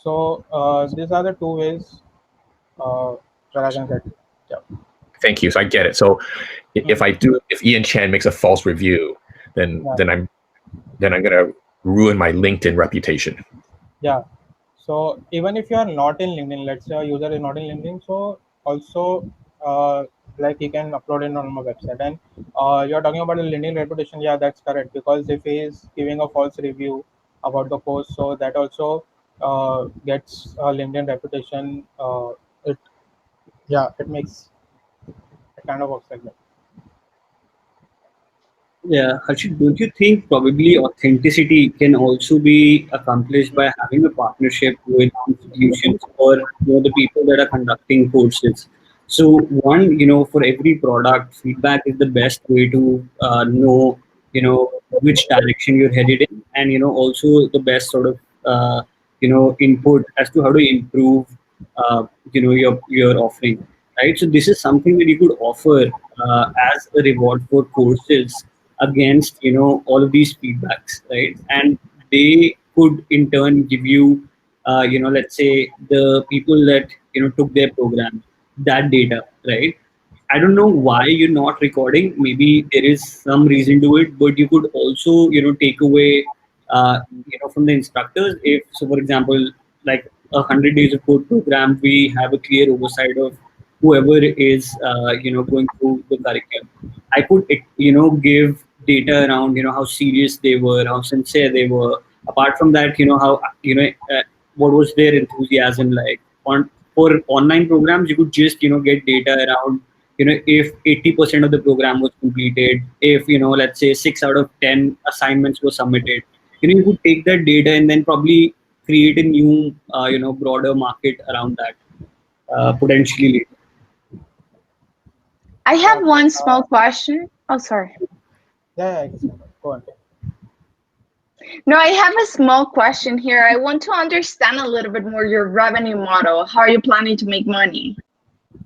So these are the two ways that I can get. Yeah. Thank you. So I get it. So if Ian Chan makes a false review, then I'm gonna ruin my LinkedIn reputation. Yeah. So even if you are not in LinkedIn, let's say a user is not in LinkedIn, so also like he can upload it on my website. And you're talking about the LinkedIn reputation. Yeah, that's correct. Because if he is giving a false review about the post, so that also gets a LinkedIn reputation. It makes it kind of works like that. Yeah, Harshit, don't you think probably authenticity can also be accomplished by having a partnership with institutions or the people that are conducting courses? So one, for every product, feedback is the best way to know, which direction you're headed in, and also the best sort of input as to how to improve, your offering, right? So this is something that you could offer as a reward for courses against all of these feedbacks, right? And they could in turn give you let's say the people that took their program, that data, right? I don't know why you're not recording. Maybe there is some reason to it, but you could also take away from the instructors. If so, for example, like 100 days of code program, we have a clear oversight of whoever is going through the curriculum. I could give data around how serious they were, how sincere they were. Apart from that, how what was their enthusiasm like. On for online programs, you could just get data around if 80% of the program was completed, if let's say 6 out of 10 assignments were submitted. You could take that data and then probably create a new broader market around that potentially. I have one small question. Oh, sorry. Yeah, go on. No, I have a small question here. I want to understand a little bit more your revenue model. How are you planning to make money?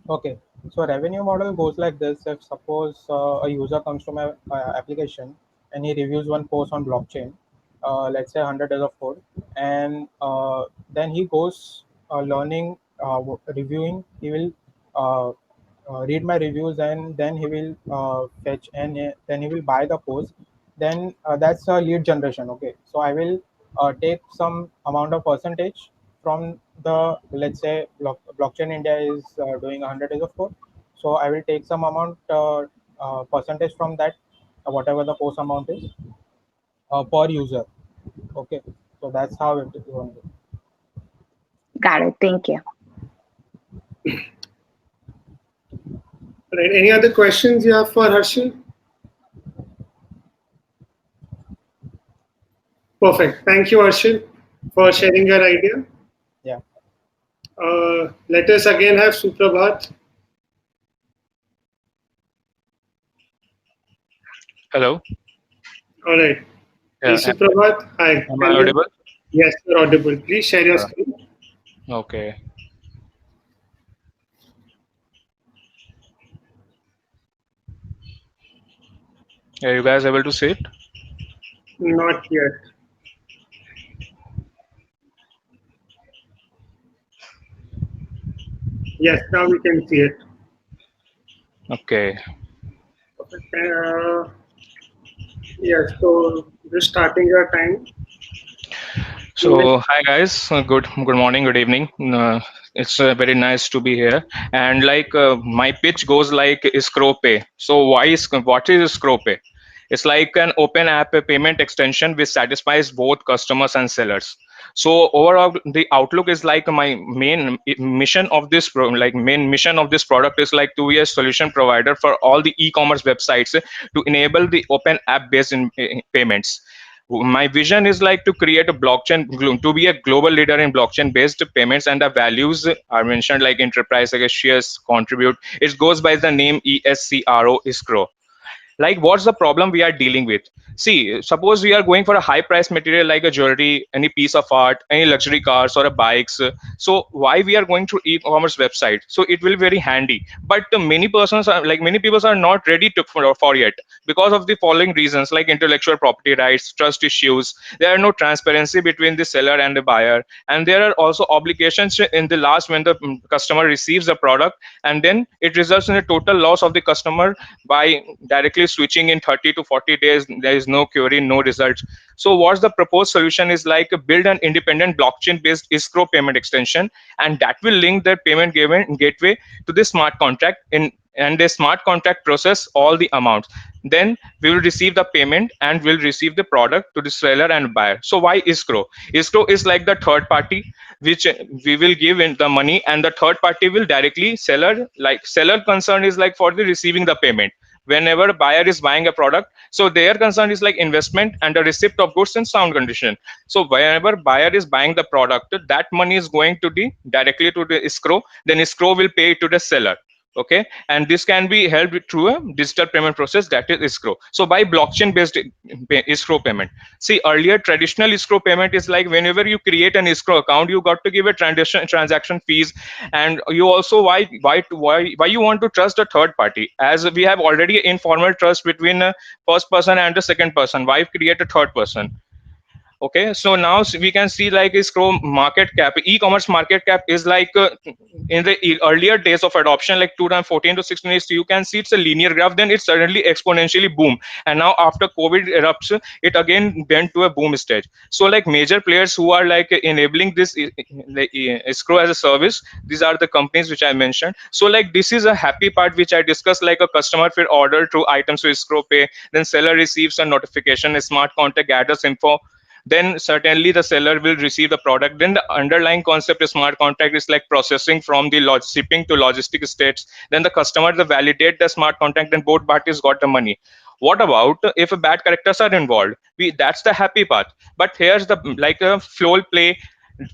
Okay, so revenue model goes like this. If suppose a user comes to my application and he reviews one post on blockchain, let's say 100 days of code, and then he goes learning, reviewing. He will read my reviews, and then he will fetch, and then he will buy the post. Then that's a lead generation. Okay, so I will take some amount of percentage from the, let's say, blockchain India is doing 100 days of code, so I will take some amount percentage from that, whatever the post amount is, per user. Okay, so that's how it is going to. Got it. Thank you. Right. Any other questions you have for Harshil? Perfect. Thank you, Harshil, for sharing your idea. Yeah. Let us again have Suprabhat. Hello. All right. Yeah. Please, Suprabhat. Hi. Am I audible? Yes, you're audible. Please share your screen. Okay. Are you guys able to see it? Not yet. Yes, now we can see it. Okay. Yes, so just starting your time. So, hi guys. Good morning, good evening. It's very nice to be here. And like my pitch goes like Scrope. So, what is Scrope? It's like an open app payment extension which satisfies both customers and sellers. So overall, the outlook is like my main mission of this main mission of this product is like to be a solution provider for all the e-commerce websites to enable the open app based in payments. My vision is like to create a to be a global leader in blockchain based payments, and the values are mentioned like enterprise, like shares, contribute. It goes by the name escrow. Like, what's the problem we are dealing with? See, suppose we are going for a high price material like a jewelry, any piece of art, any luxury cars or a bikes. So why we are going through e-commerce website? So it will be very handy, but many people are not ready for yet, because of the following reasons, like intellectual property rights, trust issues. There are no transparency between the seller and the buyer, and there are also obligations in the last when the customer receives the product, and then it results in a total loss of the customer by directly switching in 30 to 40 days. There is no query, no results. So what's the proposed solution is like build an independent blockchain based escrow payment extension, and that will link the payment gateway to the smart contract and the smart contract process all the amounts. Then we will receive the payment and will receive the product to the seller and buyer. So why escrow? Escrow is like the third party which we will give in the money, and the third party will directly seller concern is like for the receiving the payment whenever buyer is buying a product. So their concern is like investment and the receipt of goods in sound condition. So whenever buyer is buying the product, that money is going to the directly to the escrow, then escrow will pay it to the seller. Okay, and this can be held through a digital payment process, that is escrow. So by blockchain based escrow payment, see, earlier traditional escrow payment is like whenever you create an escrow account, you got to give a transaction fees, and you also why you want to trust a third party, as we have already informal trust between a first person and the second person. Why create a third person? Okay, so now we can see like escrow market cap, e-commerce market cap is like in the earlier days of adoption, like 2014 to 16 years, you can see it's a linear graph, then it suddenly exponentially boom, and now after COVID erupts, it again went to a boom stage. So like major players who are like enabling this escrow as a service, these are the companies which I mentioned. So like this is a happy part which I discussed, like a customer will order through items to escrow pay, then seller receives a notification, a smart contact gathers info, then certainly the seller will receive the product. Then the underlying concept of smart contract is like processing from the shipping to logistic states. Then the customer the validate the smart contract, then both parties got the money. What about if bad characters are involved? That's the happy part. But here's the like a flow play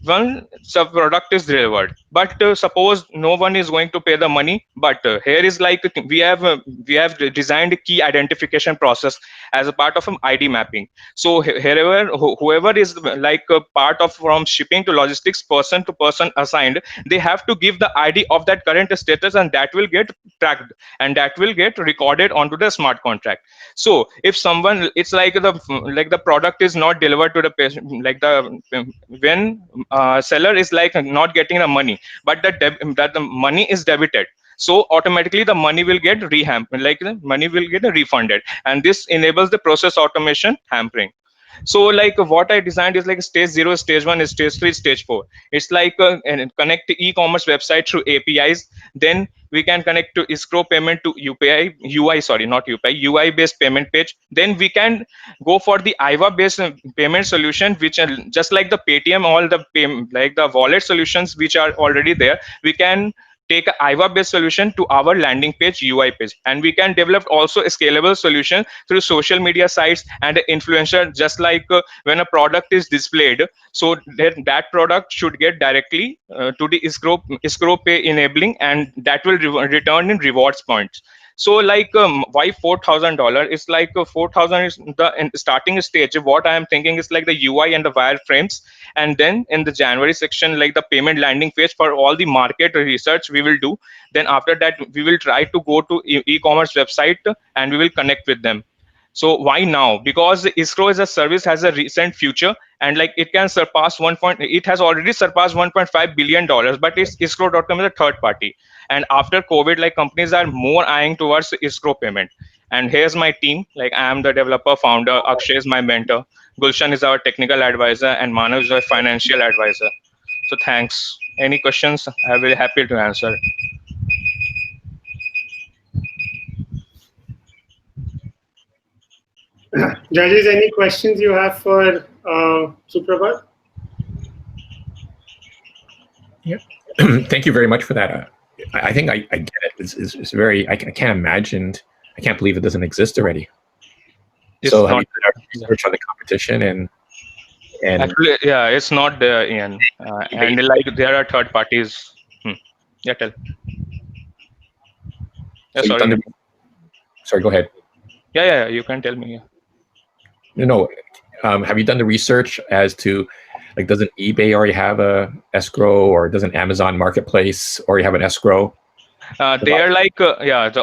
once a product is delivered, but suppose no one is going to pay the money, but here is like we have designed a key identification process as a part of an ID mapping. So wherever whoever is like a part of from shipping to logistics, person to person assigned, they have to give the ID of that current status, and that will get tracked and that will get recorded onto the smart contract. So if someone, it's like the product is not delivered to the patient, like the when seller is like not getting the money, but that the money is debited, so automatically the money will get like the money will get refunded, and this enables the process automation hampering. So like what I designed is like stage 0, stage 1, stage 3, stage 4. It's like and connect the e-commerce website through APIs. Then we can connect to escrow payment to UPI UI, sorry, not UPI, UI based payment page. Then we can go for the IVA based payment solution, which are just like the Paytm, all the like the wallet solutions which are already there. We can take a IVA based solution to our landing page UI page, and we can develop also a scalable solution through social media sites and influencer, just like when a product is displayed, so that product should get directly to the escrow pay enabling, and that will return in rewards points. So like why $4,000? It's like 4,000 is the starting stage. What I am thinking is like the UI and the wireframes, and then in the January section, like the payment landing page for all the market research we will do. Then after that, we will try to go to e-commerce website and we will connect with them. So why now? Because escrow as a service has a recent future, and like it can surpass it has already surpassed $1.5 billion, but it's escrow.com is a third party. And after COVID, like companies are more eyeing towards escrow payment. And here's my team. Like I am the developer founder, Akshay is my mentor, Gulshan is our technical advisor, and Manav is our financial advisor. So thanks. Any questions? I'm very happy to answer. Judges, any questions you have for Suprabhat? Yeah. Thank you very much for that. I think I get it. It's very, I can't imagine, I can't believe it doesn't exist already. It's so have not, you done research on the competition and actually, yeah, it's not there, Ian. And like there are third parties. Yeah, tell. Yeah, so sorry. Sorry, go ahead. Yeah, you can tell me. Yeah. No, have you done the research as to, like, doesn't eBay already have a escrow, or doesn't Amazon Marketplace already have an escrow? They are like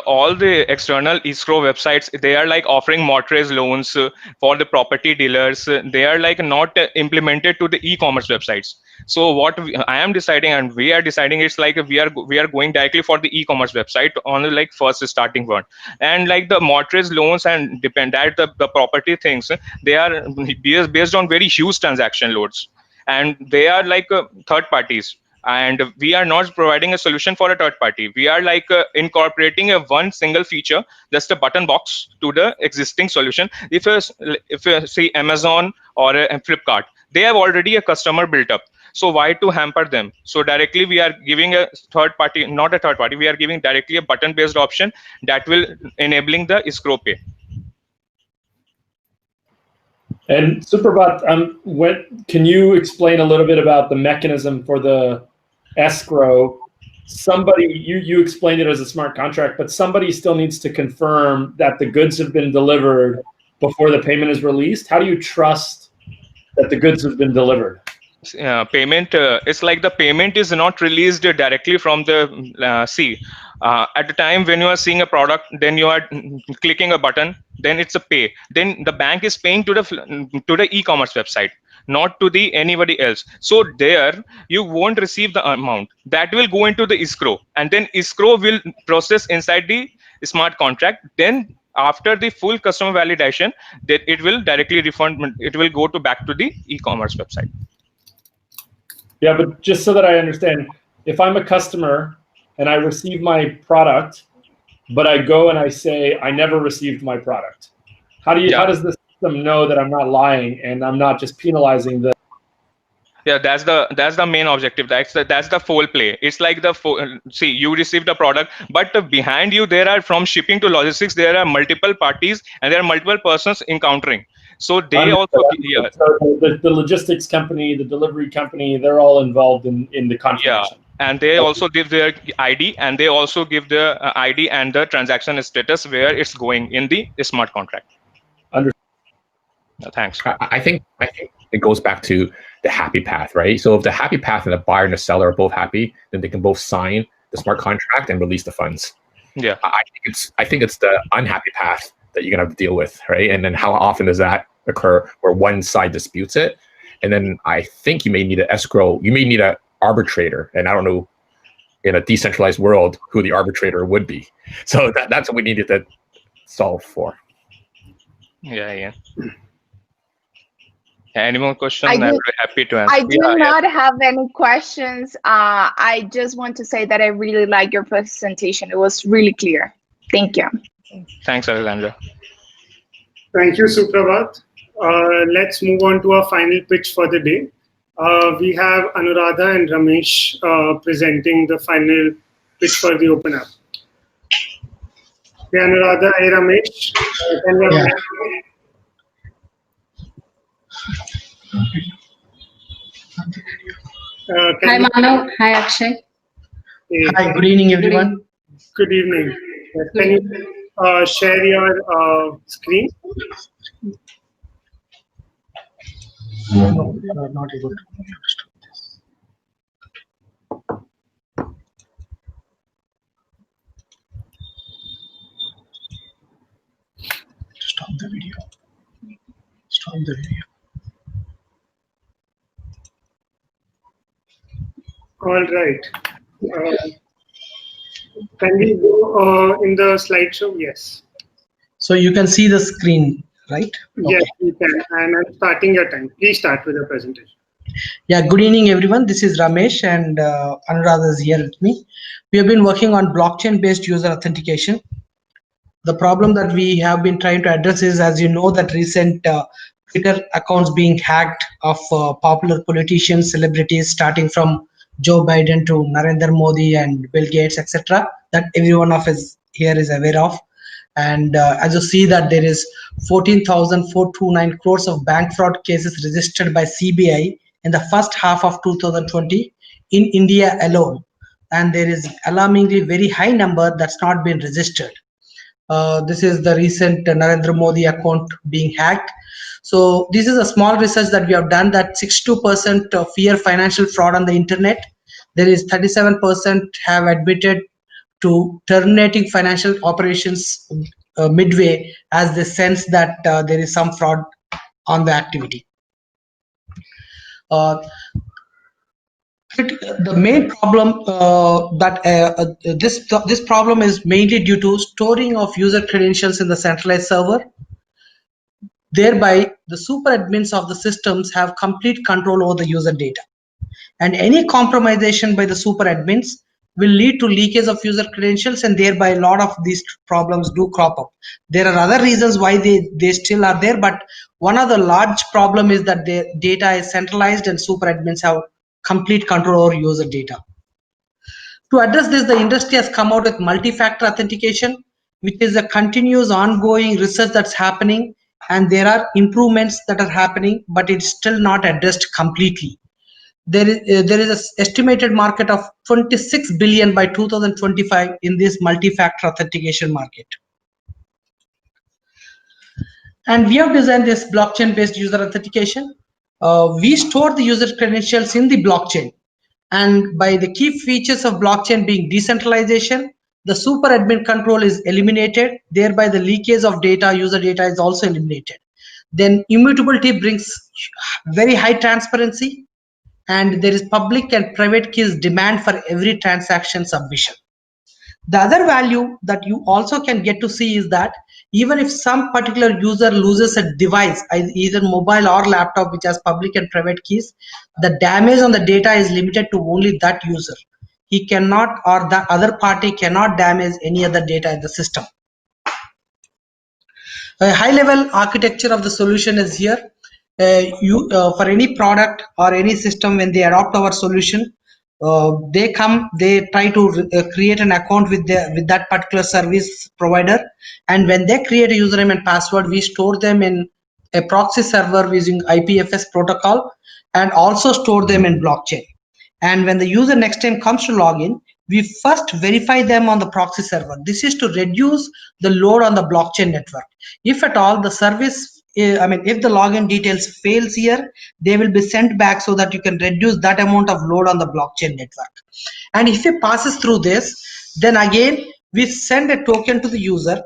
all the external escrow websites, they are like offering mortgage loans for the property dealers. They are like not implemented to the e-commerce websites. So what I am deciding, and we are deciding, it's like we are going directly for the e-commerce website on the like first starting one. And like the mortgage loans and depend that the property things, they are based on very huge transaction loads, and they are like third parties, and we are not providing a solution for a third party. We are like incorporating a one single feature, just a button box to the existing solution. If you see Amazon or Flipkart, they have already a customer built up, so why to hamper them? So directly we are giving a third party, not a third party, we are giving directly a button based option that will enabling the escrow pay. And Suprabhat, can you explain a little bit about the mechanism for the escrow? Somebody, you explained it as a smart contract, but somebody still needs to confirm that the goods have been delivered before the payment is released. How do you trust that the goods have been delivered? Payment, it's like the payment is not released directly from the at the time when you are seeing a product, then you are clicking a button, then it's a pay, then the bank is paying to the e-commerce website, not to the anybody else. So there you won't receive the amount, that will go into the escrow, and then escrow will process inside the smart contract. Then after the full customer validation, that it will directly refund, it will go to back to the e-commerce website. Yeah, but just so that I understand, if I'm a customer and I receive my product, but I go and I say I never received my product, how does the system know that I'm not lying and I'm not just penalizing the? Yeah, that's the main objective. That's the full play. It's like see, you received a product, but behind you there are, from shipping to logistics, there are multiple parties and there are multiple persons encountering. So they also, yeah, So the logistics company, the delivery company, they're all involved in the confirmation. and they also give their ID, and they also give the ID and the transaction status where it's going in the smart contract. Thanks. I think it goes back to the happy path, right? So if the happy path and the buyer and the seller are both happy, then they can both sign the smart contract and release the funds. Yeah, I think it's the unhappy path that you're gonna have to deal with, right? And then how often does that occur where one side disputes it? And then I think you may need an escrow, you may need an arbitrator, and I don't know in a decentralized world who the arbitrator would be. So that's what we needed to solve for. Yeah. Any more questions? I'm very happy to answer. I do not have any questions. I just want to say that I really like your presentation. It was really clear. Thank you. Thanks, Alexandra. Thank you, Suprabhat. Let's move on to our final pitch for the day. We have Anuradha and Ramesh presenting the final pitch for the Open App. Hey, Anuradha, hey, Ramesh. Hi, Manav. Hi, Akshay. Hey. Hi, good evening, everyone. Good evening. Can you share your screen? No, not able to. Stop the video. Stop the video. All right. Can we go in the slideshow? Yes. So you can see the screen, right? Yes, you can. And I'm starting your time. Please start with the presentation. Yeah, good evening, everyone. This is Ramesh, and Anuradha is here with me. We have been working on blockchain-based user authentication. The problem that we have been trying to address is, as you know, that recent Twitter accounts being hacked of popular politicians, celebrities, starting from Joe Biden to Narendra Modi and Bill Gates, etc., that every one of us here is aware of. And as you see that there is 14,429 crores of bank fraud cases registered by CBI in the first half of 2020 in India alone. And there is alarmingly very high number that's not been registered. This is the recent Narendra Modi account being hacked. So this is a small research that we have done that 62% fear financial fraud on the internet. There is 37% have admitted to terminating financial operations midway as they sense that there is some fraud on the activity. The main problem this problem is mainly due to storing of user credentials in the centralized server. Thereby, the super admins of the systems have complete control over the user data. And any compromisation by the super admins will lead to leakage of user credentials, and thereby a lot of these problems do crop up. There are other reasons why they still are there, but one of the large problem is that their data is centralized and super admins have complete control over user data. To address this, the industry has come out with multi-factor authentication, which is a continuous ongoing research that's happening, and there are improvements that are happening, but it's still not addressed completely. There is an estimated market of 26 billion by 2025 in this multi-factor authentication market. And we have designed this blockchain-based user authentication. We store the user credentials in the blockchain. And by the key features of blockchain being decentralization, the super admin control is eliminated. Thereby, the leakage of data, user data is also eliminated. Then immutability brings very high transparency, and there is public and private keys demand for every transaction submission. The other value that you also can get to see is that even if some particular user loses a device, either mobile or laptop, which has public and private keys, the damage on the data is limited to only that user. He cannot, or the other party cannot damage any other data in the system. A high-level architecture of the solution is here. For any product or any system, when they adopt our solution, they try to create an account with that particular service provider, and when they create a username and password, we store them in a proxy server using IPFS protocol and also store them in blockchain. And when the user next time comes to log in, we first verify them on the proxy server. This is to reduce the load on the blockchain network. If at all the service, if the login details fails here, they will be sent back so that you can reduce that amount of load on the blockchain network. And if it passes through this, then again, we send a token to the user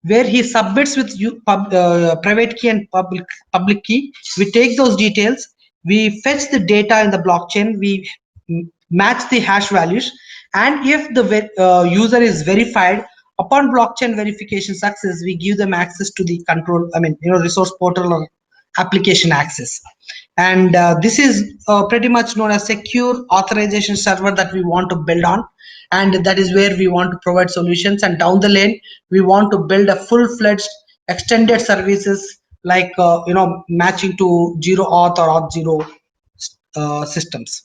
where he submits with private key and public key. We take those details, we fetch the data in the blockchain, we match the hash values, and if the user is verified, upon blockchain verification success, we give them access to the control, resource portal or application access. And this is pretty much known as secure authorization server that we want to build on, and that is where we want to provide solutions. And down the lane, we want to build a full-fledged extended services like matching to zero auth or auth zero systems.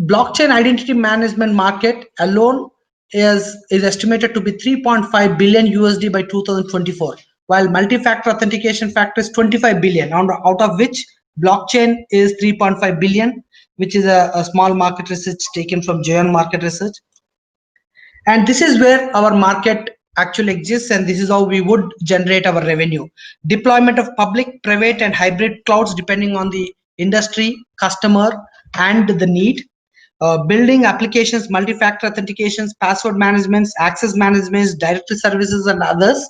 Blockchain identity management market alone is estimated to be 3.5 billion USD by 2024, while multi-factor authentication factor is 25 billion, out of which blockchain is 3.5 billion, which is a small market research taken from Jayan Market Research. And this is where our market actually exists, and this is how we would generate our revenue. Deployment of public, private, and hybrid clouds depending on the industry, customer, and the need. Building applications, multi-factor authentications, password managements, access managements, directory services, and others.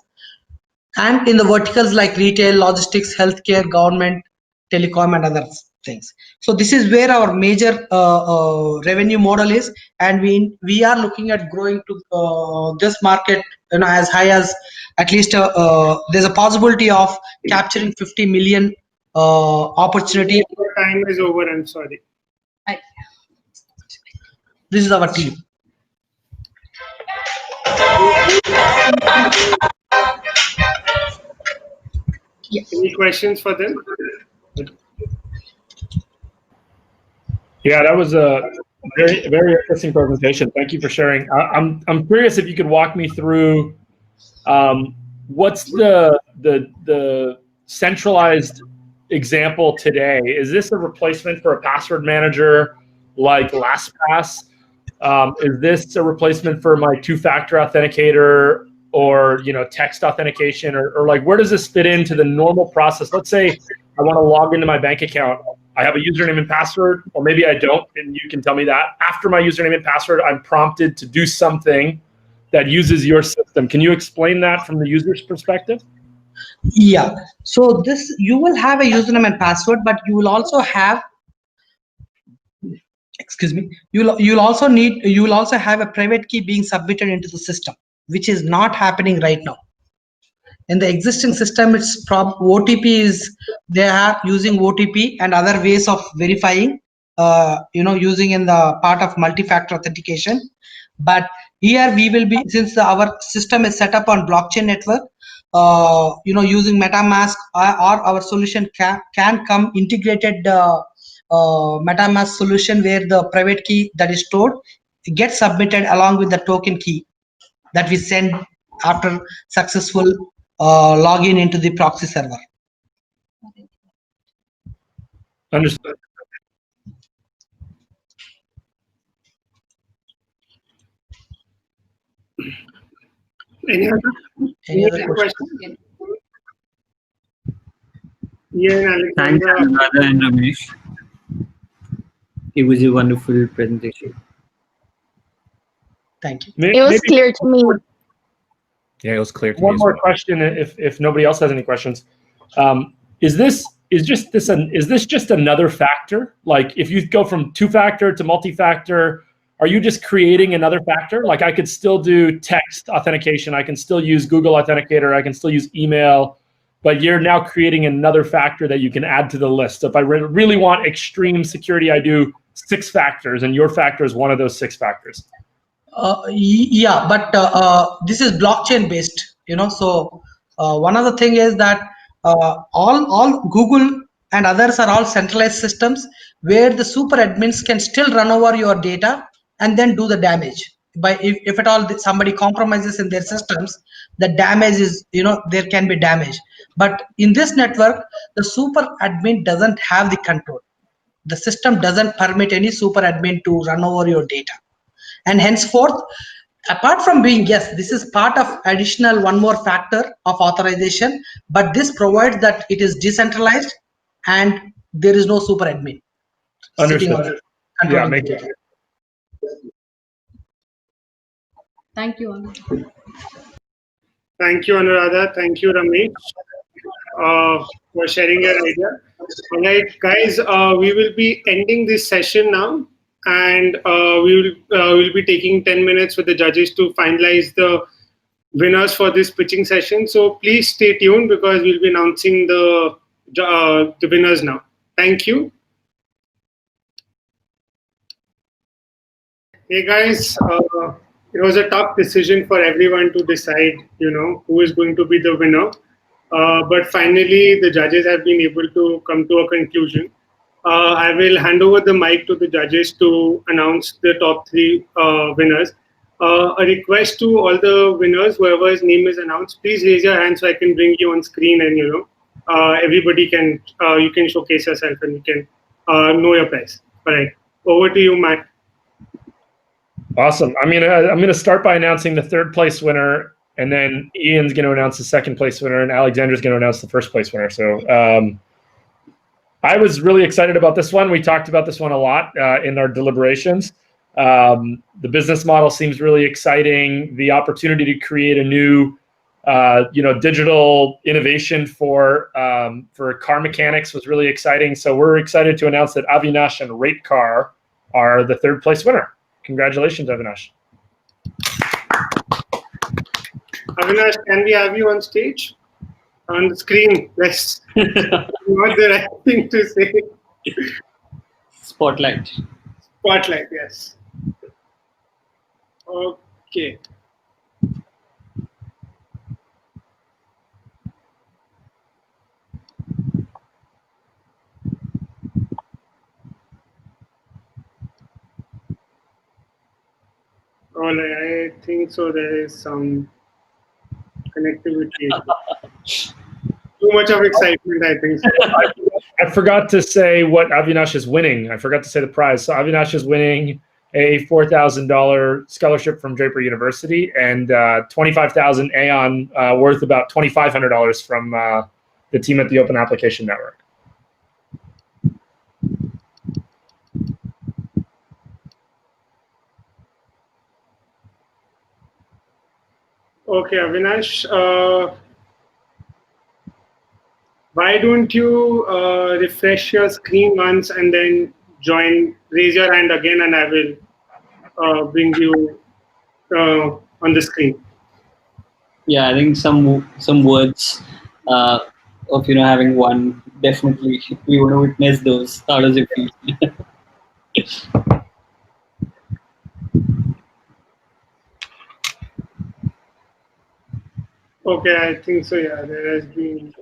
And in the verticals like retail, logistics, healthcare, government, telecom, and other things. So this is where our major revenue model is, and we are looking at growing to this market as high as at least there's a possibility of capturing 50 million opportunity. Your time is over. I'm sorry. This is our team. Any questions for them? Yeah, that was a very, very interesting presentation. Thank you for sharing. I'm curious if you could walk me through what's the centralized example today. Is this a replacement for a password manager like LastPass? Is this a replacement for my two-factor authenticator or text authentication, or like where does this fit into the normal process? Let's say I want to log into my bank account. I have a username and password, or maybe I don't, and you can tell me that. After my username and password, I'm prompted to do something that uses your system. Can you explain that from the user's perspective? Yeah. So you will have a username and password, but you will also have, you'll also have a private key being submitted into the system, which is not happening right now. In the existing system, it's OTP is they are using OTP and other ways of verifying, using in the part of multi-factor authentication. But here we will be, since our system is set up on blockchain network, using MetaMask or our solution can come integrated MetaMask solution where the private key that is stored gets submitted along with the token key that we send after successful login into the proxy server. Understood. Any other question? Yeah, thanks, Anuradha and Ramesh. It was a wonderful presentation. Thank you. It was clear to me. Yeah, it was clear to me. One more question, if nobody else has any questions. Is this just another factor? Like if you go from two-factor to multi-factor, are you just creating another factor? Like I could still do text authentication, I can still use Google Authenticator, I can still use email, but you're now creating another factor that you can add to the list. So if I really want extreme security, I do 6 factors, and your factor is one of those 6 factors. Yeah, but this is blockchain based, so one other thing is that all Google and others are all centralized systems where the super admins can still run over your data and then do the damage. By if at all somebody compromises in their systems, the damage is, there can be damage. But in this network, the super admin doesn't have the control. The system doesn't permit any super admin to run over your data. And henceforth, apart from being, yes, this is part of additional one more factor of authorization, but this provides that it is decentralized and there is no super admin sitting on Understood. it, controlling Yeah, the data. Thank you, Anu. Thank you, Anuradha. Thank you, Ramesh, for sharing your idea. All right, guys, we will be ending this session now, and we'll be taking 10 minutes with the judges to finalize the winners for this pitching session. So please stay tuned because we'll be announcing the winners now. Thank you. Hey guys, it was a tough decision for everyone to decide, who is going to be the winner. But finally, the judges have been able to come to a conclusion. I will hand over the mic to the judges to announce the top three winners. A request to all the winners, whoever's name is announced, please raise your hand so I can bring you on screen, and everybody can you can showcase yourself and you can know your prize. All right, over to you, Matt. Awesome. I'm gonna start by announcing the third place winner, and then Ian's going to announce the second place winner, and Alexandra's going to announce the first place winner. So I was really excited about this one. We talked about this one a lot in our deliberations. The business model seems really exciting. The opportunity to create a new, digital innovation for car mechanics was really exciting. So we're excited to announce that Avinash and Rate Car are the third place winner. Congratulations, Avinash. Avinash, can we have you on stage? On the screen, yes. Not the right thing to say. Spotlight. Spotlight, yes. Okay. All right, I think so. There is some connectivity. Too much of excitement, I think. I forgot to say what Avinash is winning. I forgot to say the prize. So Avinash is winning a $4,000 scholarship from Draper University and $25,000 Aon worth about $2,500 from the team at the Open Application Network. Okay, Avinash, why don't you refresh your screen once and then raise your hand again, and I will bring you on the screen. Yeah, I think some words of having won, definitely we want to witness those. How does it feel? Okay, I think so. Yeah, there has been.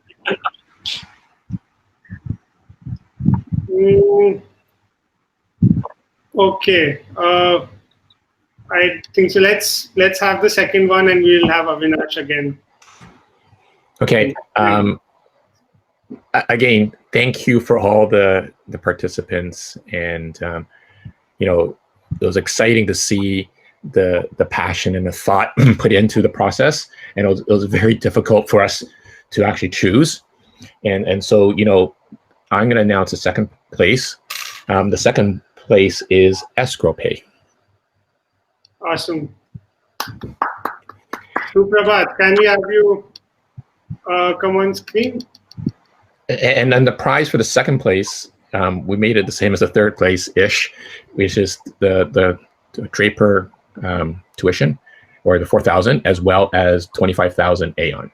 Okay, I think so. Let's have the second one, and we'll have Avinash again. Okay. Again, thank you for all the participants, and it was exciting to see the passion and the thought put into the process, and it was very difficult for us to actually choose, and so I'm going to announce the second place. The second place is Escrow Pay. Awesome. Suprabhat, can we have you come on screen? And then the prize for the second place, we made it the same as the third place-ish, which is the Draper tuition, or the 4,000, as well as 25,000 Aon.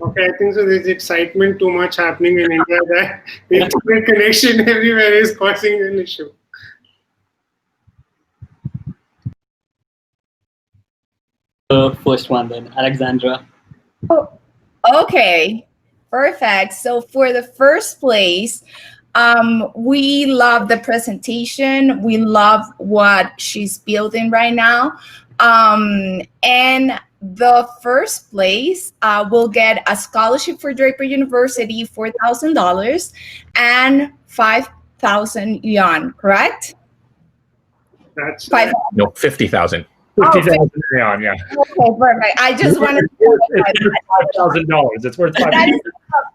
Okay, I think so. There's excitement too much happening in India that the internet connection everywhere is causing an issue. The first one then, Alexandra. Oh, okay. Perfect. So for the first place, we love the presentation. We love what she's building right now. And the first place will get a scholarship for Draper University, $4,000 and 5,000 yuan, correct? That's No, 50,000. 50,000 yuan, yeah. Okay, perfect. I just wanted to It's worth $5,000. It's worth that is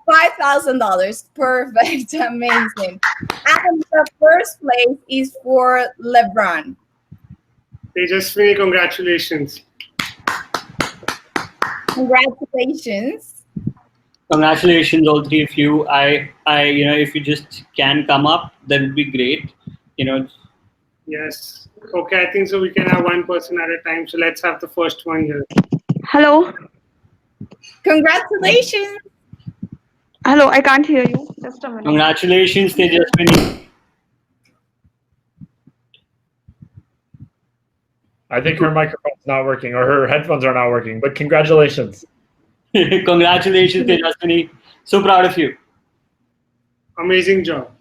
$5,000. $5,000. Perfect. Amazing. And the first place is for LeBron. Tejaswini, congratulations. Congratulations. Congratulations, all three of you. If you just can come up, that would be great. Yes. Okay, I think so. We can have one person at a time. So let's have the first one here. Hello. Congratulations. Hello, I can't hear you. Just a minute. Congratulations, Tejaswini. I think her microphone's not working or her headphones are not working, but congratulations. Congratulations, Tejaswini. So proud of you. Amazing job.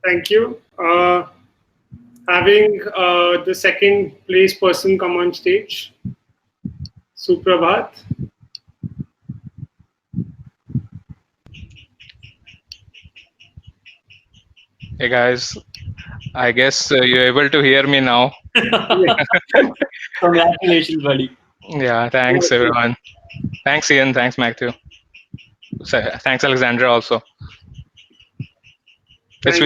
Thank you. Having the second place person come on stage, Suprabhat. Hey guys, I guess you're able to hear me now. Congratulations, buddy. Yeah, thanks everyone. Thanks Ian, thanks Matthew. Thanks Alexandra also. It's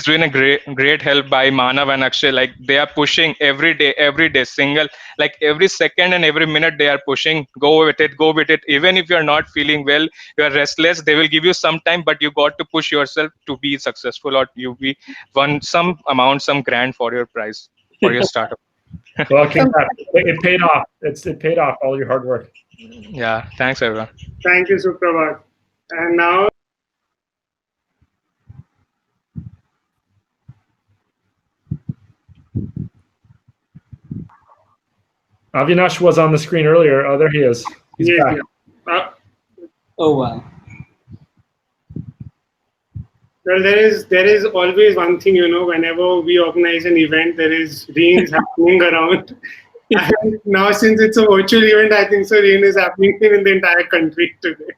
been a great help by Manav and Akshay. Like they are pushing every day, single, like every second and every minute they are pushing. Go with it. Even if you are not feeling well, you are restless. They will give you some time, but you got to push yourself to be successful, or you be won some grant for your prize for your startup. Well, congrats. It paid off. It paid off all your hard work. Yeah, thanks everyone. Thank you, Suprabhat. And now. Avinash was on the screen earlier. Oh, there he is. He's back. Yeah. Oh wow. Well, there is always one thing, whenever we organize an event, there is rains happening around. And now, since it's a virtual event, I think so rain is happening in the entire country today.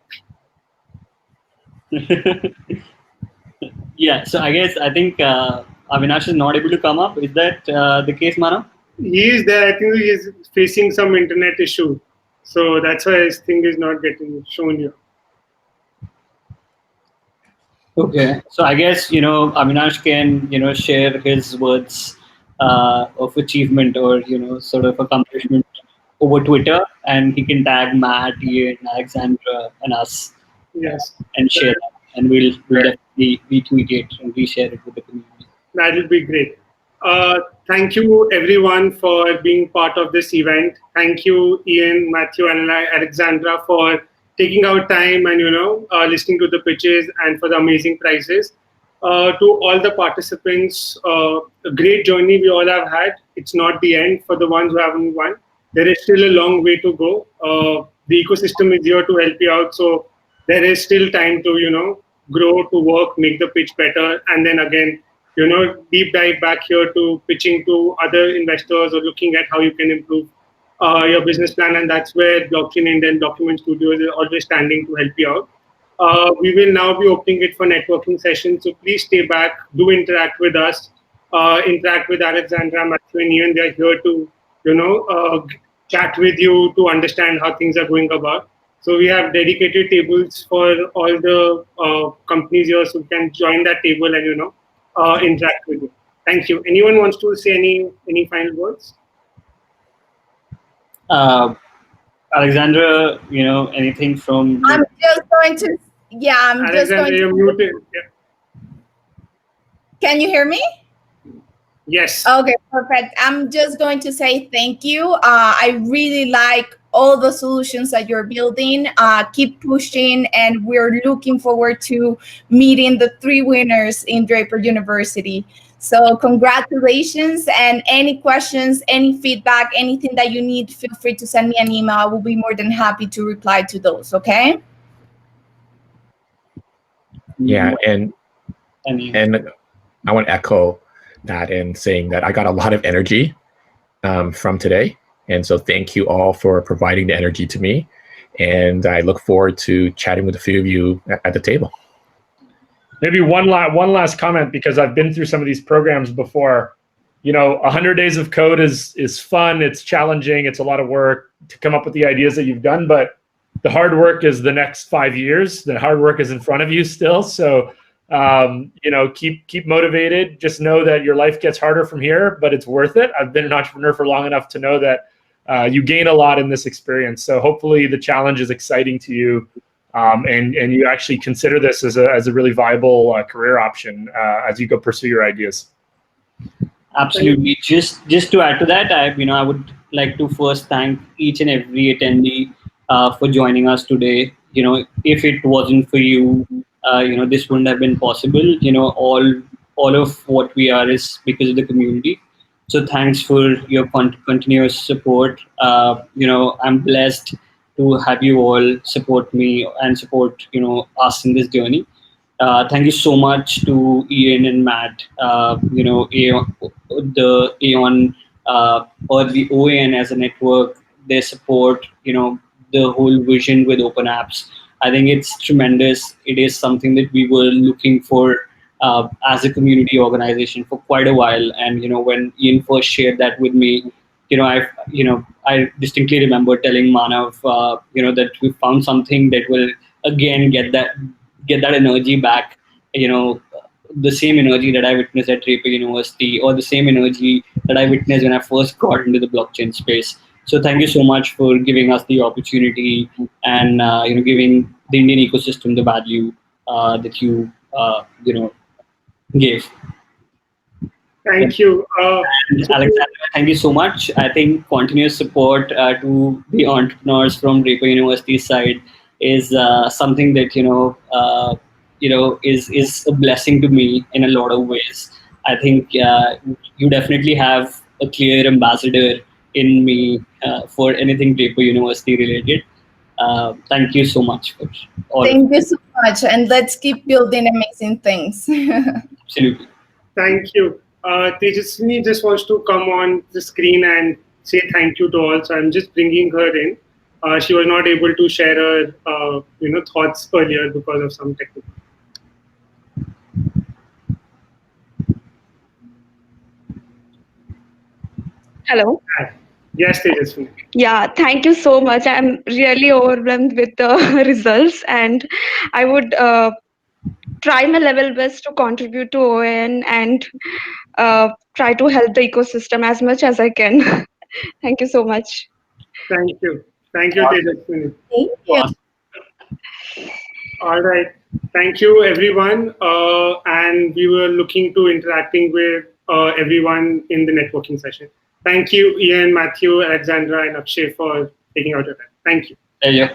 Yeah, so I think Avinash is not able to come up. Is that the case, Manav? He is there. I think he is facing some internet issue. So that's why his thing is not getting shown here. Okay. So I guess, Avinash can, share his words of achievement or, sort of accomplishment over Twitter, and he can tag Matt, Ian, Alexandra, and us. Yes. And share that. And we'll definitely retweet it and reshare it with the community. That will be great. Thank you, everyone, for being part of this event. Thank you, Ian, Matthew, and Alexandra, for taking out time and listening to the pitches and for the amazing prizes. To all the participants, a great journey we all have had. It's not the end for the ones who haven't won. There is still a long way to go. The ecosystem is here to help you out, so there is still time to grow, to work, make the pitch better, and then again deep dive back here to pitching to other investors or looking at how you can improve your business plan. And that's where Blockchain India and Blocumen Studios is always standing to help you out. We will now be opening it for networking sessions. So please stay back, do interact with us, interact with Alexandra, Matthew, and Ian. They're here to, chat with you to understand how things are going about. So we have dedicated tables for all the companies here, so you can join that table and, interact with you. Thank you. Anyone wants to say any final words? Alexandra, anything from? I'm just going to. Yeah, I'm Alexandra, just going you're to. muted. Yeah. Can you hear me? Yes. Okay, perfect. I'm just going to say thank you. I really like all the solutions that you're building. Keep pushing, and we're looking forward to meeting the 3 winners in Draper University. So congratulations, and any questions, any feedback, anything that you need, feel free to send me an email. I will be more than happy to reply to those, okay? Yeah, and mean, and I want to echo that in saying that I got a lot of energy from today, and so thank you all for providing the energy to me, and I look forward to chatting with a few of you at the table. Maybe one last comment, because I've been through some of these programs before. 100 days of code is fun. It's challenging. It's a lot of work to come up with the ideas that you've done, but the hard work is the next 5 years. The hard work is in front of you still. So, keep motivated. Just know that your life gets harder from here, but it's worth it. I've been an entrepreneur for long enough to know that you gain a lot in this experience. So hopefully the challenge is exciting to you, and you actually consider this as a really viable career option as you go pursue your ideas. Absolutely. Just to add to that, I would like to first thank each and every attendee for joining us today. If it wasn't for you, this wouldn't have been possible. All of what we are is because of the community. So thanks for your continuous support. I'm blessed to have you all support me and support us in this journey. Thank you so much to Ian and Matt. Aeon, the Aeon or the OAN as a network, their support. The whole vision with open apps. I think it's tremendous. It is something that we were looking for as a community organization for quite a while. And when Ian first shared that with me, I distinctly remember telling Manav, that we found something that will again get that energy back. The same energy that I witnessed at Draper University, or the same energy that I witnessed when I first got into the blockchain space. So thank you so much for giving us the opportunity and giving the Indian ecosystem the value that you gave. Thank you. Alexandra, thank you so much. I think continuous support to the entrepreneurs from Draper University side is something that is a blessing to me in a lot of ways. I think you definitely have a clear ambassador in me for anything Draper University related. Thank you so much for all. Thank you so much, and let's keep building amazing things. Absolutely. Thank you. Tejaswini just wants to come on the screen and say thank you to all. So I'm just bringing her in. She was not able to share her, thoughts earlier because of some technical. Hello. Yes, Tejaswini. Yeah, thank you so much. I'm really overwhelmed with the results, and I would try my level best to contribute to OAN and try to help the ecosystem as much as I can. Thank you so much. Thank you. Thank you, Tejaswini. Thank you. All right. Thank you, everyone. And we were looking to interacting with everyone in the networking session. Thank you, Ian, Matthew, Alexandra, and Akshay for taking out your time. Thank you. Yeah.